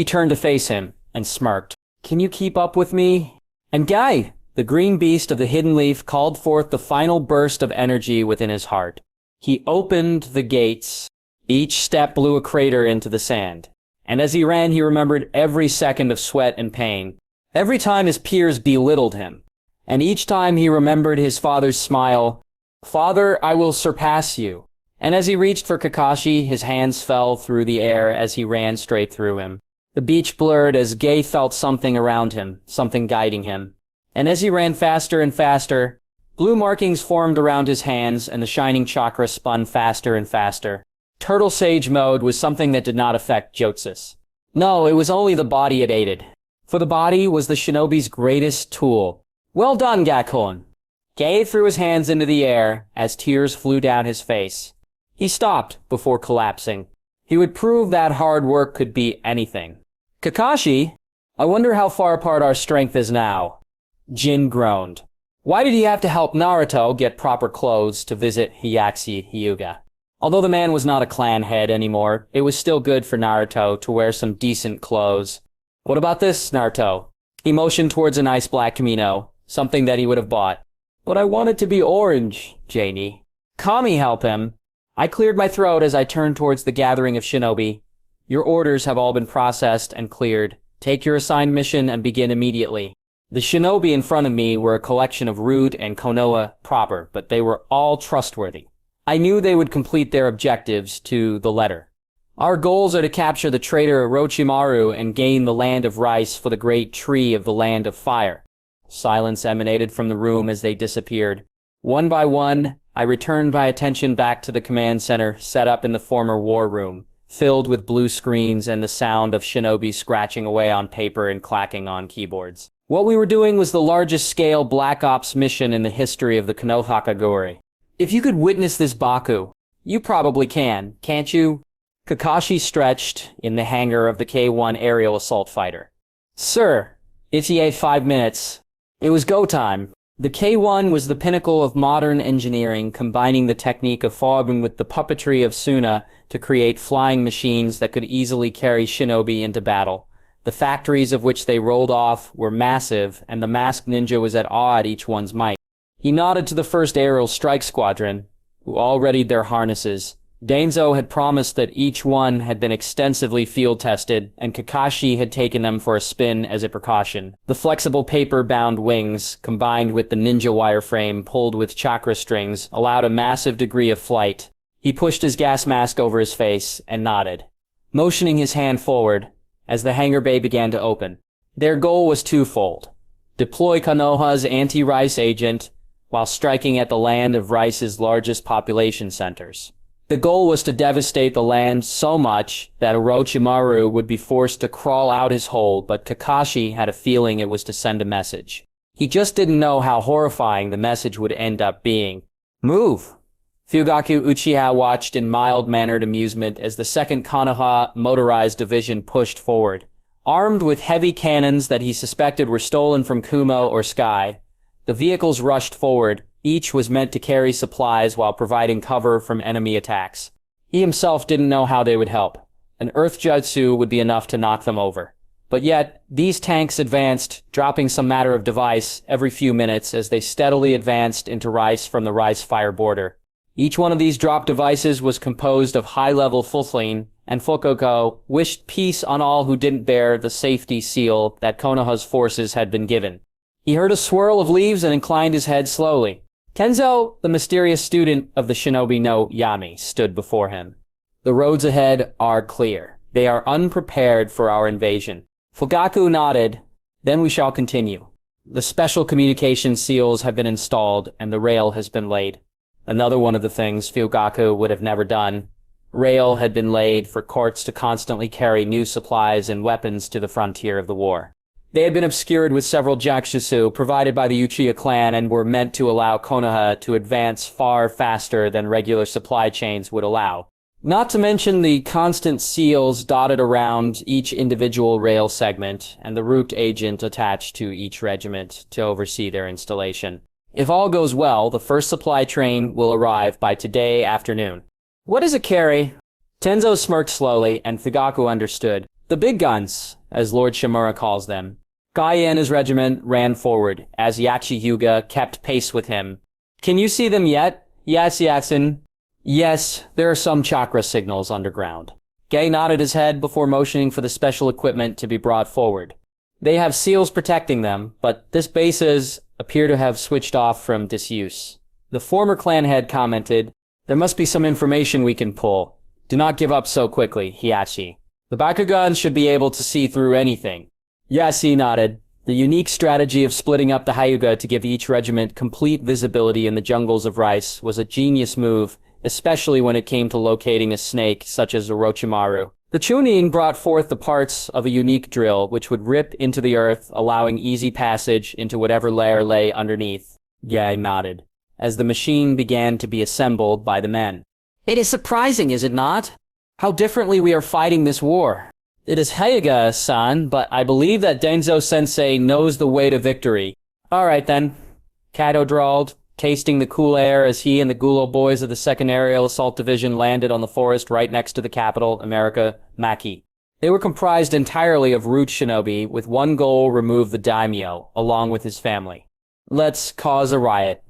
turned to face him and smirked. Can you keep up with me? And Guy, the green beast of the hidden leaf, called forth the final burst of energy within his heart. He opened the gates. Each step blew a crater into the sand. And as he ran, he remembered every second of sweat and pain. Every time his peers belittled him. And each time he remembered his father's smile. Father, I will surpass you. And as he reached for Kakashi, his hands fell through the air as he ran straight through him. The beach blurred as Gay felt something around him, something guiding him. And as he ran faster and faster, Blue markings formed around his hands, and the shining chakra spun faster and faster. Turtle Sage mode was something that did not affect Jotsus. No, it was only the body it aided. For the body was the shinobi's greatest tool. Well done, Gakun. Gay threw his hands into the air as tears flew down his face. He stopped before collapsing. He would prove that hard work could beat anything. Kakashi, I wonder how far apart our strength is now. Jin groaned. Why did he have to help Naruto get proper clothes to visit Hyakushi Hyuga? Although the man was not a clan head anymore, it was still good for Naruto to wear some decent clothes. What about this, Naruto? He motioned towards a nice black kimono, something that he would have bought. But I want it to be orange, Janie. Kami help him. I cleared my throat as I turned towards the gathering of shinobi. Your orders have all been processed and cleared. Take your assigned mission and begin immediately. The shinobi in front of me were a collection of Rude and Konoha proper, but they were all trustworthy. I knew they would complete their objectives to the letter. Our goals are to capture the traitor Orochimaru and gain the land of rice for the great tree of the land of fire. Silence emanated from the room as they disappeared. One by one, I returned my attention back to the command center set up in the former war room, filled with blue screens and the sound of shinobi scratching away on paper and clacking on keyboards. What we were doing was the largest-scale Black Ops mission in the history of the Konohakagure. If you could witness this Baku, you probably can, can't you? Kakashi stretched in the hangar of the K-1 aerial assault fighter. Sir, ETA 5 minutes. It was go time. The K-1 was the pinnacle of modern engineering, combining the technique of fogging with the puppetry of Suna to create flying machines that could easily carry shinobi into battle. The factories of which they rolled off were massive, and the masked ninja was at awe at each one's might. He nodded to the first aerial strike squadron, who all readied their harnesses. Danzo had promised that each one had been extensively field-tested, and Kakashi had taken them for a spin as a precaution. The flexible paper-bound wings, combined with the ninja wireframe pulled with chakra strings, allowed a massive degree of flight. He pushed his gas mask over his face and nodded, motioning his hand forward as the hangar bay began to open. Their goal was twofold: deploy Konoha's anti-rice agent while striking at the land of rice's largest population centers. The goal was to devastate the land so much that Orochimaru would be forced to crawl out his hole, but Kakashi had a feeling it was to send a message. He just didn't know how horrifying the message would end up being. Move! Fugaku Uchiha watched in mild-mannered amusement as the second Konoha motorized division pushed forward. Armed with heavy cannons that he suspected were stolen from Kumo or Sky, the vehicles rushed forward. Each was meant to carry supplies while providing cover from enemy attacks. He himself didn't know how they would help. An earth jutsu would be enough to knock them over. But yet, these tanks advanced, dropping some matter of device every few minutes as they steadily advanced into rice from the rice fire border. Each one of these drop devices was composed of high-level Fulfling, and Fukoko wished peace on all who didn't bear the safety seal that Konoha's forces had been given. He heard a swirl of leaves and inclined his head slowly. Kenzo, the mysterious student of the Shinobi no Yami, stood before him. The roads ahead are clear. They are unprepared for our invasion. Fugaku nodded. Then we shall continue. The special communication seals have been installed, and the rail has been laid. Another one of the things Fugaku would have never done. Rail had been laid for courts to constantly carry new supplies and weapons to the frontier of the war. They had been obscured with several jakushutsu provided by the Uchiha clan and were meant to allow Konoha to advance far faster than regular supply chains would allow. Not to mention the constant seals dotted around each individual rail segment and the root agent attached to each regiment to oversee their installation. If all goes well, the first supply train will arrive by today afternoon. What does it carry? Tenzo smirked slowly, and Fugaku understood. The big guns, as Lord Shimura calls them. Guy and his regiment ran forward, as Hyakushi Hyuga kept pace with him. Can you see them yet? Yes, Yasin. Yes, there are some chakra signals underground. Gay nodded his head before motioning for the special equipment to be brought forward. They have seals protecting them, but this bases appear to have switched off from disuse. The former clan head commented, there must be some information we can pull. Do not give up so quickly, Hyakushi. The Bakugans should be able to see through anything. Yes, he nodded. The unique strategy of splitting up the Hyuga to give each regiment complete visibility in the jungles of rice was a genius move, especially when it came to locating a snake such as Orochimaru. The Chunin brought forth the parts of a unique drill which would rip into the earth, allowing easy passage into whatever layer lay underneath. Gai nodded, as the machine began to be assembled by the men. It is surprising, is it not? How differently we are fighting this war. It is Hyuga-san, but I believe that Danzo-sensei knows the way to victory. All right, then, Kato drawled, tasting the cool air as he and the Gulo boys of the 2nd Aerial Assault Division landed on the forest right next to the capital, America, Maki. They were comprised entirely of root shinobi, with one goal: remove the daimyo, along with his family. Let's cause a riot.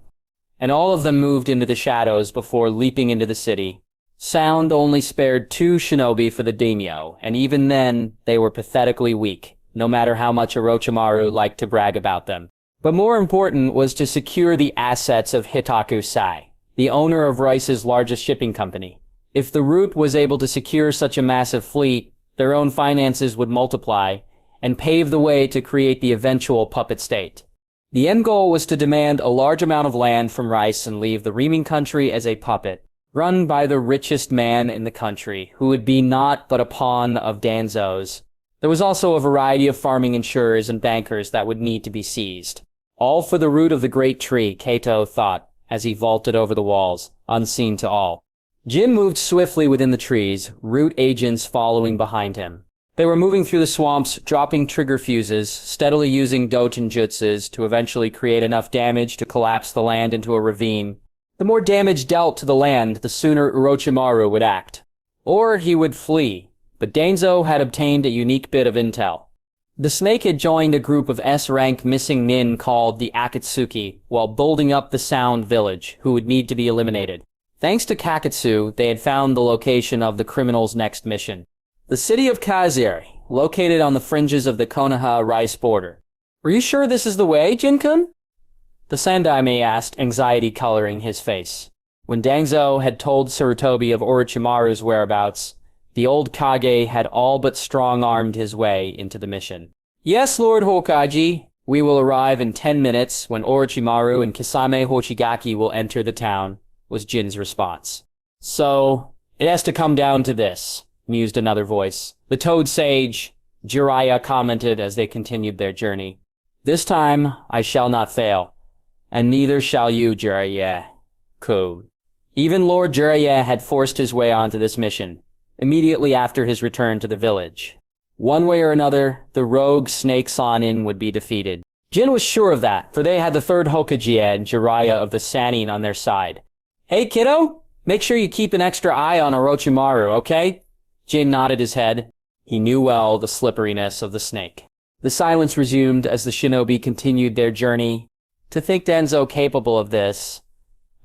And all of them moved into the shadows before leaping into the city. Sound only spared 2 shinobi for the daimyo, and even then, they were pathetically weak, no matter how much Orochimaru liked to brag about them. But more important was to secure the assets of Hitaku Sai, the owner of Rice's largest shipping company. If the Root was able to secure such a massive fleet, their own finances would multiply, and pave the way to create the eventual puppet state. The end goal was to demand a large amount of land from Rice and leave the Reaming country as a puppet, run by the richest man in the country, who would be naught but a pawn of Danzo's. There was also a variety of farming insurers and bankers that would need to be seized. All for the root of the great tree, Kato thought, as he vaulted over the walls, unseen to all. Jin moved swiftly within the trees, root agents following behind him. They were moving through the swamps, dropping trigger fuses, steadily using Dojin jutsus to eventually create enough damage to collapse the land into a ravine. The more damage dealt to the land, the sooner Orochimaru would act. Or he would flee, but Danzo had obtained a unique bit of intel. The snake had joined a group of S-rank missing nin called the Akatsuki while building up the Sound Village, who would need to be eliminated. Thanks to Kakatsu, they had found the location of the criminal's next mission. The city of Kaziri, located on the fringes of the Konoha-Rice border. Were you sure this is the way, Jin-kun? The Sandaime asked, anxiety coloring his face. When Danzo had told Sarutobi of Orochimaru's whereabouts, the old Kage had all but strong-armed his way into the mission. Yes, Lord Hokage, we will arrive in 10 minutes when Orochimaru and Kisame Hochigaki will enter the town, was Jin's response. So, it has to come down to this, mused another voice. The Toad Sage, Jiraiya commented as they continued their journey. This time, I shall not fail. And neither shall you, Jiraiya. Code. Even Lord Jiraiya had forced his way onto this mission, immediately after his return to the village. One way or another, the rogue Snake Sanin would be defeated. Jin was sure of that, for they had the 3rd Hokage and Jiraiya of the Sannin on their side. Hey, kiddo, make sure you keep an extra eye on Orochimaru, okay? Jin nodded his head. He knew well the slipperiness of the snake. The silence resumed as the shinobi continued their journey. To think Danzo capable of this.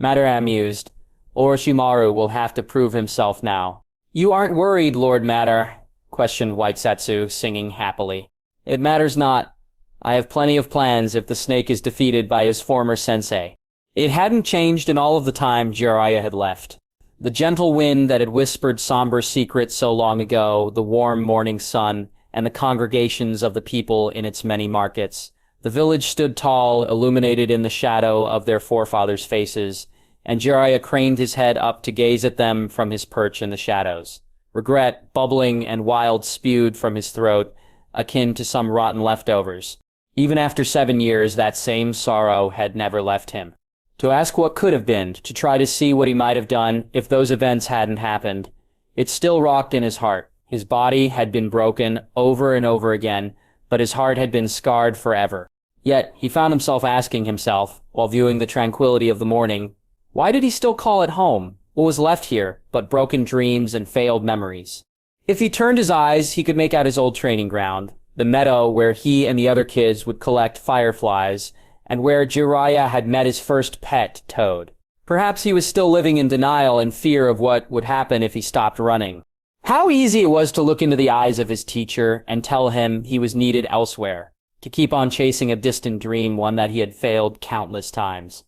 Madara mused. Orochimaru will have to prove himself now. You aren't worried, Lord Madara? Questioned White Setsu, singing happily. It matters not. I have plenty of plans if the snake is defeated by his former sensei. It hadn't changed in all of the time Jiraiya had left. The gentle wind that had whispered somber secrets so long ago, the warm morning sun, and the congregations of the people in its many markets. The village stood tall, illuminated in the shadow of their forefathers' faces, and Jiraiya craned his head up to gaze at them from his perch in the shadows. Regret, bubbling and wild, spewed from his throat, akin to some rotten leftovers. Even after 7 years, that same sorrow had never left him. To ask what could have been, to try to see what he might have done if those events hadn't happened, it still rocked in his heart. His body had been broken over and over again, but his heart had been scarred forever. Yet, he found himself asking himself, while viewing the tranquility of the morning, why did he still call it home? What was left here but broken dreams and failed memories? If he turned his eyes, he could make out his old training ground, the meadow where he and the other kids would collect fireflies, and where Jiraiya had met his first pet, Toad. Perhaps he was still living in denial and fear of what would happen if he stopped running. How easy it was to look into the eyes of his teacher and tell him he was needed elsewhere, to keep on chasing a distant dream, one that he had failed countless times.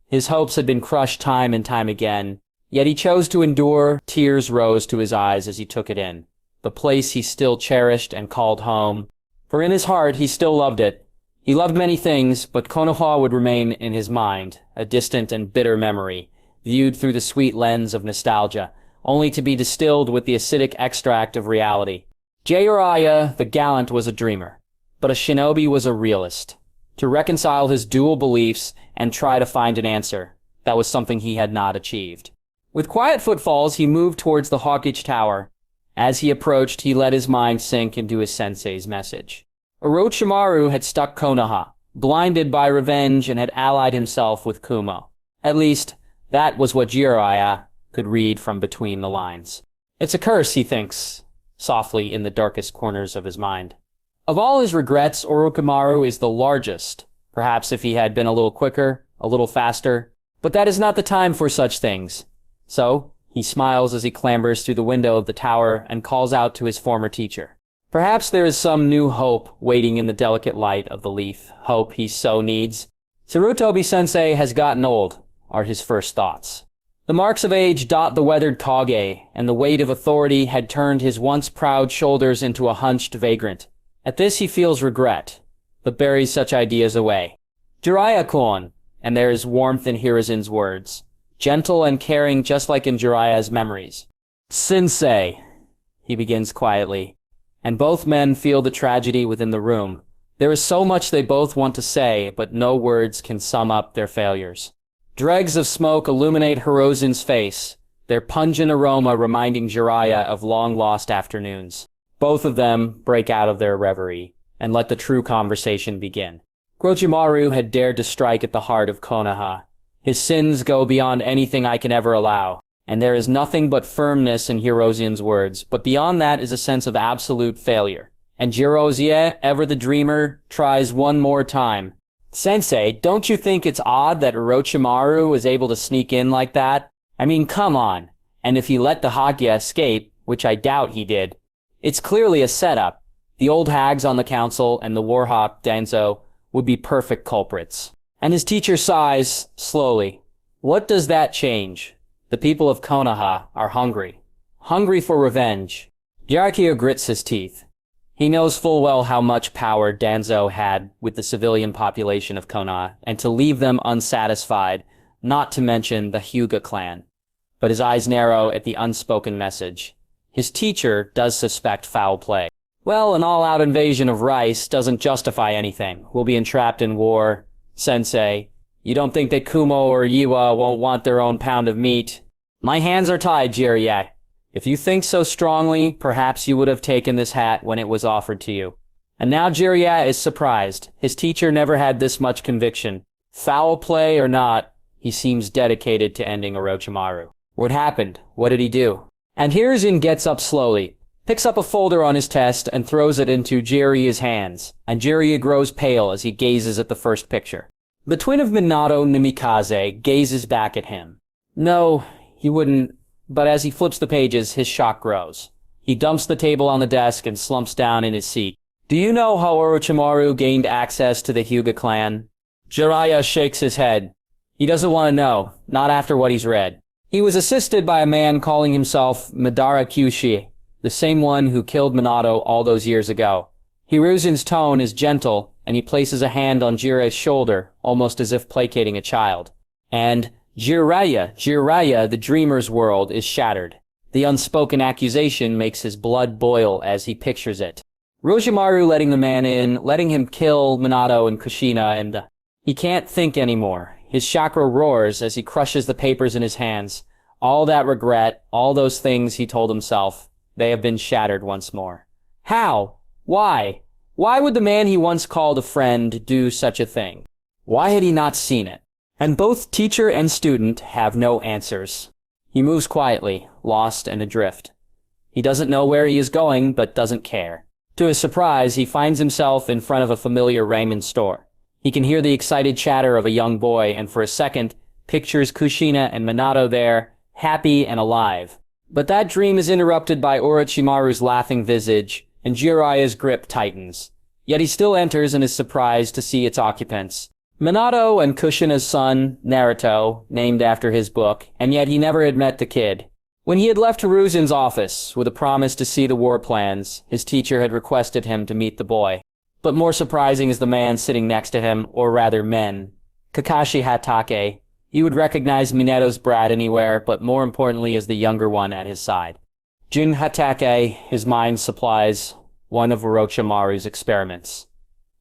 His hopes had been crushed time and time again, yet he chose to endure. Tears rose to his eyes as he took it in. The place he still cherished and called home, for in his heart he still loved it, He loved many things, but Konoha would remain in his mind, a distant and bitter memory, viewed through the sweet lens of nostalgia, only to be distilled with the acidic extract of reality. Jiraiya, the gallant, was a dreamer, but a shinobi was a realist. To reconcile his dual beliefs and try to find an answer, that was something he had not achieved. With quiet footfalls, he moved towards the Hawkage Tower. As he approached, he let his mind sink into his sensei's message. Orochimaru had stuck Konoha, blinded by revenge, and had allied himself with Kumo. At least, that was what Jiraiya could read from between the lines. It's a curse, he thinks, softly in the darkest corners of his mind. Of all his regrets, Orochimaru is the largest. Perhaps if he had been a little quicker, a little faster. But that is not the time for such things. So, he smiles as he clambers through the window of the tower and calls out to his former teacher. Perhaps there is some new hope waiting in the delicate light of the leaf, hope he so needs. Sarutobi-sensei has gotten old, are his first thoughts. The marks of age dot the weathered Kage, and the weight of authority had turned his once proud shoulders into a hunched vagrant. At this he feels regret, but buries such ideas away. Jiraiya-kun, and there is warmth in Hiruzen's words, gentle and caring just like in Jiraiya's memories. Sensei, he begins quietly, and both men feel the tragedy within the room. There is so much they both want to say, but no words can sum up their failures. Dregs of smoke illuminate Hiruzen's face, their pungent aroma reminding Jiraiya of long-lost afternoons. Both of them break out of their reverie, and let the true conversation begin. Orochimaru had dared to strike at the heart of Konoha. His sins go beyond anything I can ever allow, and there is nothing but firmness in Hiruzen's words, but beyond that is a sense of absolute failure. And Jiraiya, ever the dreamer, tries one more time. Sensei, don't you think it's odd that Orochimaru was able to sneak in like that? I mean, come on. And if he let the Hokage escape, which I doubt he did, it's clearly a setup. The old hags on the council and the warhawk Danzo would be perfect culprits. And his teacher sighs, slowly. What does that change? The people of Konoha are hungry. Hungry for revenge. Jiraiya grits his teeth. He knows full well how much power Danzo had with the civilian population of Konoha, and to leave them unsatisfied, not to mention the Hyuga clan. But his eyes narrow at the unspoken message. His teacher does suspect foul play. Well, an all-out invasion of rice doesn't justify anything. We'll be entrapped in war. Sensei, you don't think that Kumo or Yiwa won't want their own pound of meat? My hands are tied, Jiraiya. If you think so strongly, perhaps you would have taken this hat when it was offered to you. And now Jiraiya is surprised. His teacher never had this much conviction. Foul play or not, he seems dedicated to ending Orochimaru. What happened? What did he do? And Hiruzen gets up slowly, picks up a folder on his chest and throws it into Jiraiya's hands, and Jiraiya grows pale as he gazes at the first picture. The twin of Minato Namikaze gazes back at him. No, he wouldn't, but as he flips the pages, his shock grows. He dumps the table on the desk and slumps down in his seat. Do you know how Orochimaru gained access to the Hyuga clan? Jiraiya shakes his head. He doesn't want to know, not after what he's read. He was assisted by a man calling himself Madara Kyuushi, the same one who killed Minato all those years ago. Hiruzen's tone is gentle, and he places a hand on Jiraiya's shoulder, almost as if placating a child. And Jiraiya, the dreamer's world is shattered. The unspoken accusation makes his blood boil as he pictures it. Orochimaru letting the man in, letting him kill Minato and Kushina, and he can't think anymore. His chakra roars as he crushes the papers in his hands. All that regret, all those things he told himself, they have been shattered once more. How? Why? Why would the man he once called a friend do such a thing? Why had he not seen it? And both teacher and student have no answers. He moves quietly, lost and adrift. He doesn't know where he is going, but doesn't care. To his surprise, he finds himself in front of a familiar ramen store. He can hear the excited chatter of a young boy, and for a second, pictures Kushina and Minato there, happy and alive. But that dream is interrupted by Orochimaru's laughing visage, and Jiraiya's grip tightens. Yet he still enters and is surprised to see its occupants. Minato and Kushina's son, Naruto, named after his book, and yet he never had met the kid. When he had left Hiruzen's office, with a promise to see the war plans, his teacher had requested him to meet the boy. But more surprising is the man sitting next to him, or rather men. Kakashi Hatake. You would recognize Mineto's brat anywhere, but more importantly is the younger one at his side. Jin Hatake, his mind supplies one of Orochimaru's experiments.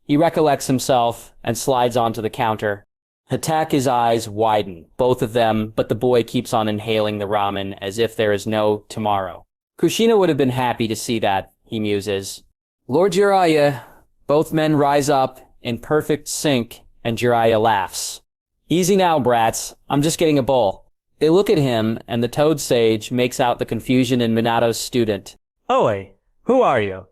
He recollects himself and slides onto the counter. Hatake's eyes widen, both of them, but the boy keeps on inhaling the ramen as if there is no tomorrow. Kushina would have been happy to see that, he muses. Lord Jiraiya. Both men rise up in perfect sync, and Jiraiya laughs. Easy now, brats. I'm just getting a bowl. They look at him, and the Toad Sage makes out the confusion in Minato's student. Oi, who are you?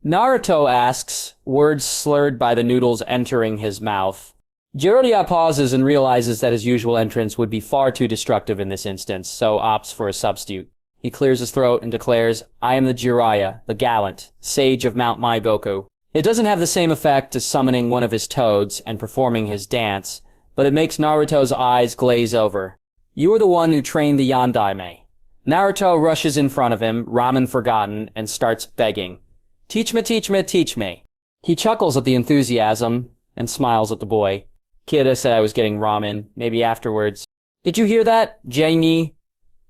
Naruto asks, words slurred by the noodles entering his mouth. Jiraiya pauses and realizes that his usual entrance would be far too destructive in this instance, so opts for a substitute. He clears his throat and declares, I am the Jiraiya, the gallant, sage of Mount Maiboku. It doesn't have the same effect as summoning one of his toads and performing his dance, but it makes Naruto's eyes glaze over. You are the one who trained the Yandaime. Naruto rushes in front of him, ramen forgotten, and starts begging. Teach me, teach me, teach me. He chuckles at the enthusiasm and smiles at the boy. Kid, I said I was getting ramen, maybe afterwards. Did you hear that, Jani?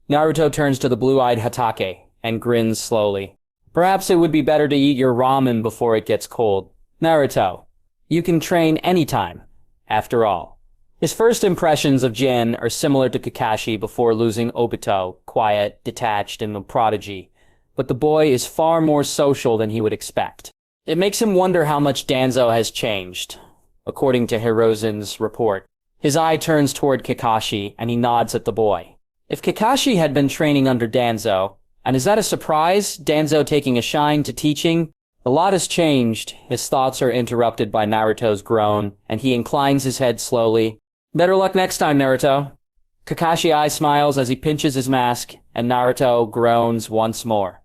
Naruto turns to the blue-eyed Hatake and grins slowly. Perhaps it would be better to eat your ramen before it gets cold. Naruto, you can train anytime, after all. His first impressions of Jin are similar to Kakashi before losing Obito, quiet, detached, and a prodigy. But the boy is far more social than he would expect. It makes him wonder how much Danzo has changed, according to Hirozen's report. His eye turns toward Kakashi, and he nods at the boy. If Kakashi had been training under Danzo, and is that a surprise, Danzo taking a shine to teaching? A lot has changed. His thoughts are interrupted by Naruto's groan, and he inclines his head slowly. Better luck next time, Naruto. Kakashi eye smiles as he pinches his mask, and Naruto groans once more.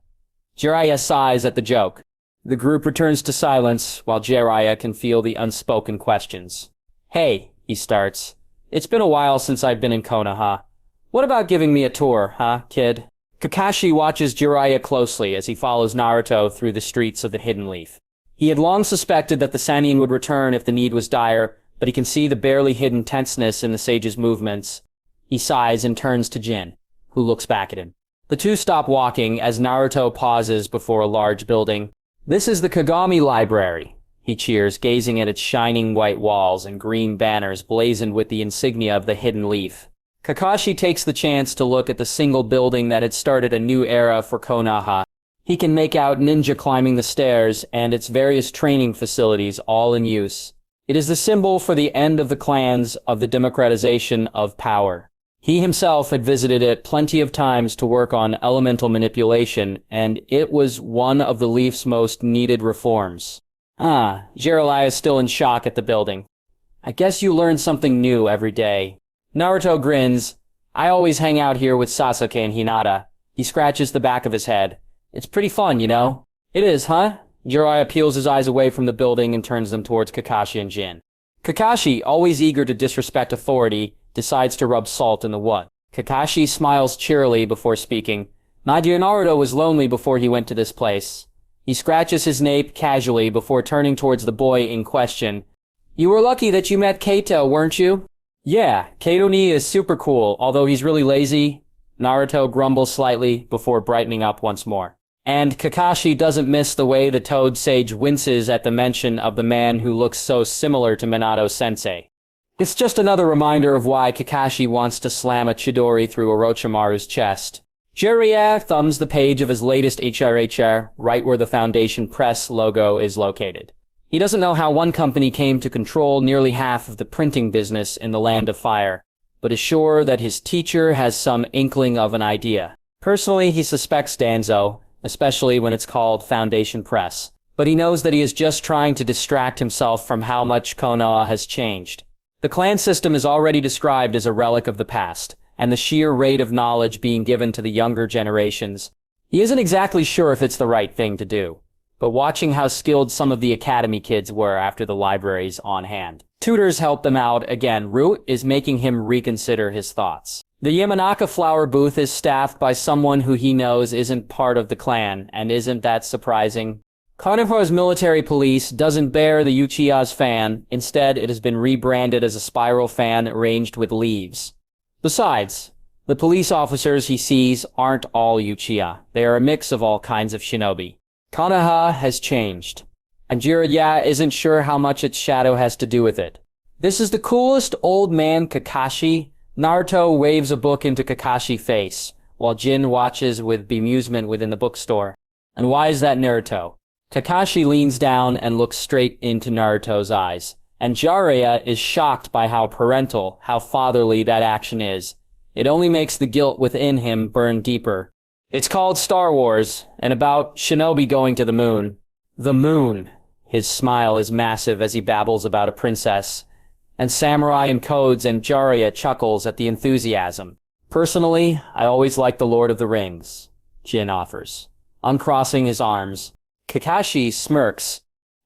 Jiraiya sighs at the joke. The group returns to silence, while Jiraiya can feel the unspoken questions. Hey, he starts. It's been a while since I've been in Konoha. What about giving me a tour, huh, kid? Kakashi watches Jiraiya closely as he follows Naruto through the streets of the Hidden Leaf. He had long suspected that the Sannin would return if the need was dire, but he can see the barely hidden tenseness in the sage's movements. He sighs and turns to Jin, who looks back at him. The two stop walking as Naruto pauses before a large building. This is the Kagami Library, he cheers, gazing at its shining white walls and green banners blazoned with the insignia of the Hidden Leaf. Kakashi takes the chance to look at the single building that had started a new era for Konoha. He can make out ninja climbing the stairs and its various training facilities all in use. It is the symbol for the end of the clans of the democratization of power. He himself had visited it plenty of times to work on elemental manipulation, and it was one of the Leaf's most needed reforms. Jiraiya is still in shock at the building. I guess you learn something new every day. Naruto grins. I always hang out here with Sasuke and Hinata. He scratches the back of his head. It's pretty fun, you know? It is, huh? Jiraiya peels his eyes away from the building and turns them towards Kakashi and Jin. Kakashi, always eager to disrespect authority, decides to rub salt in the wound. Kakashi smiles cheerily before speaking. My dear Naruto was lonely before he went to this place. He scratches his nape casually before turning towards the boy in question. You were lucky that you met Kaito, weren't you? Yeah, Kaito-ni is super cool, although he's really lazy. Naruto grumbles slightly before brightening up once more. And Kakashi doesn't miss the way the Toad Sage winces at the mention of the man who looks so similar to Minato-sensei. It's just another reminder of why Kakashi wants to slam a Chidori through Orochimaru's chest. Jiraiya thumbs the page of his latest HRHR right where the Foundation Press logo is located. He doesn't know how one company came to control nearly half of the printing business in the Land of Fire, but is sure that his teacher has some inkling of an idea. Personally, he suspects Danzo, especially when it's called Foundation Press, but he knows that he is just trying to distract himself from how much Konoha has changed. The clan system is already described as a relic of the past, and the sheer rate of knowledge being given to the younger generations. He isn't exactly sure if it's the right thing to do, but watching how skilled some of the academy kids were after the libraries on hand. Tutors help them out again. Root is making him reconsider his thoughts. The Yamanaka flower booth is staffed by someone who he knows isn't part of the clan, and isn't that surprising? Konoha's military police doesn't bear the Uchiha's fan. Instead, it has been rebranded as a spiral fan arranged with leaves. Besides, the police officers he sees aren't all Uchiha. They are a mix of all kinds of shinobi. Konoha has changed, and Jiraiya isn't sure how much its shadow has to do with it. This is the coolest old man Kakashi. Naruto waves a book into Kakashi's face, while Jin watches with bemusement within the bookstore. And why is that Naruto? Kakashi leans down and looks straight into Naruto's eyes, and Jiraiya is shocked by how parental, how fatherly that action is. It only makes the guilt within him burn deeper. It's called Star Wars, and about Shinobi going to the moon. The moon. His smile is massive as he babbles about a princess, and samurai in codes, and Jiraiya chuckles at the enthusiasm. Personally, I always like The Lord of the Rings, Jin offers, uncrossing his arms. Kakashi smirks.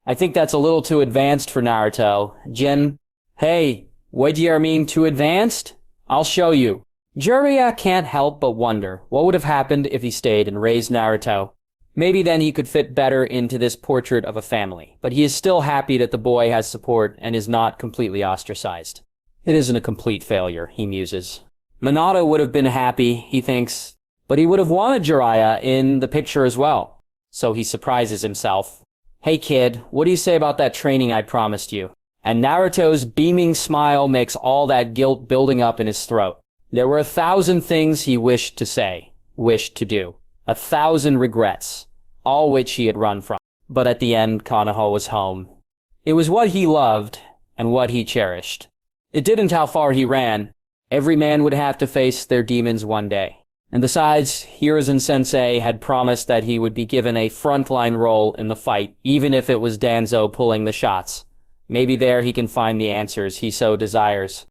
I think that's a little too advanced for Naruto. Jin, hey, what do you mean too advanced? I'll show you. Jiraiya can't help but wonder what would have happened if he stayed and raised Naruto. Maybe then he could fit better into this portrait of a family, but he is still happy that the boy has support and is not completely ostracized. It isn't a complete failure, he muses. Minato would have been happy, he thinks, but he would have wanted Jiraiya in the picture as well. So he surprises himself. Hey kid, what do you say about that training I promised you? And Naruto's beaming smile makes all that guilt building up in his throat. There were 1,000 things he wished to say, wished to do. 1,000 regrets, all which he had run from. But at the end, Konoha was home. It was what he loved and what he cherished. It didn't how far he ran. Every man would have to face their demons one day. And besides, Hiruzen-sensei had promised that he would be given a frontline role in the fight, even if it was Danzo pulling the shots. Maybe there he can find the answers he so desires.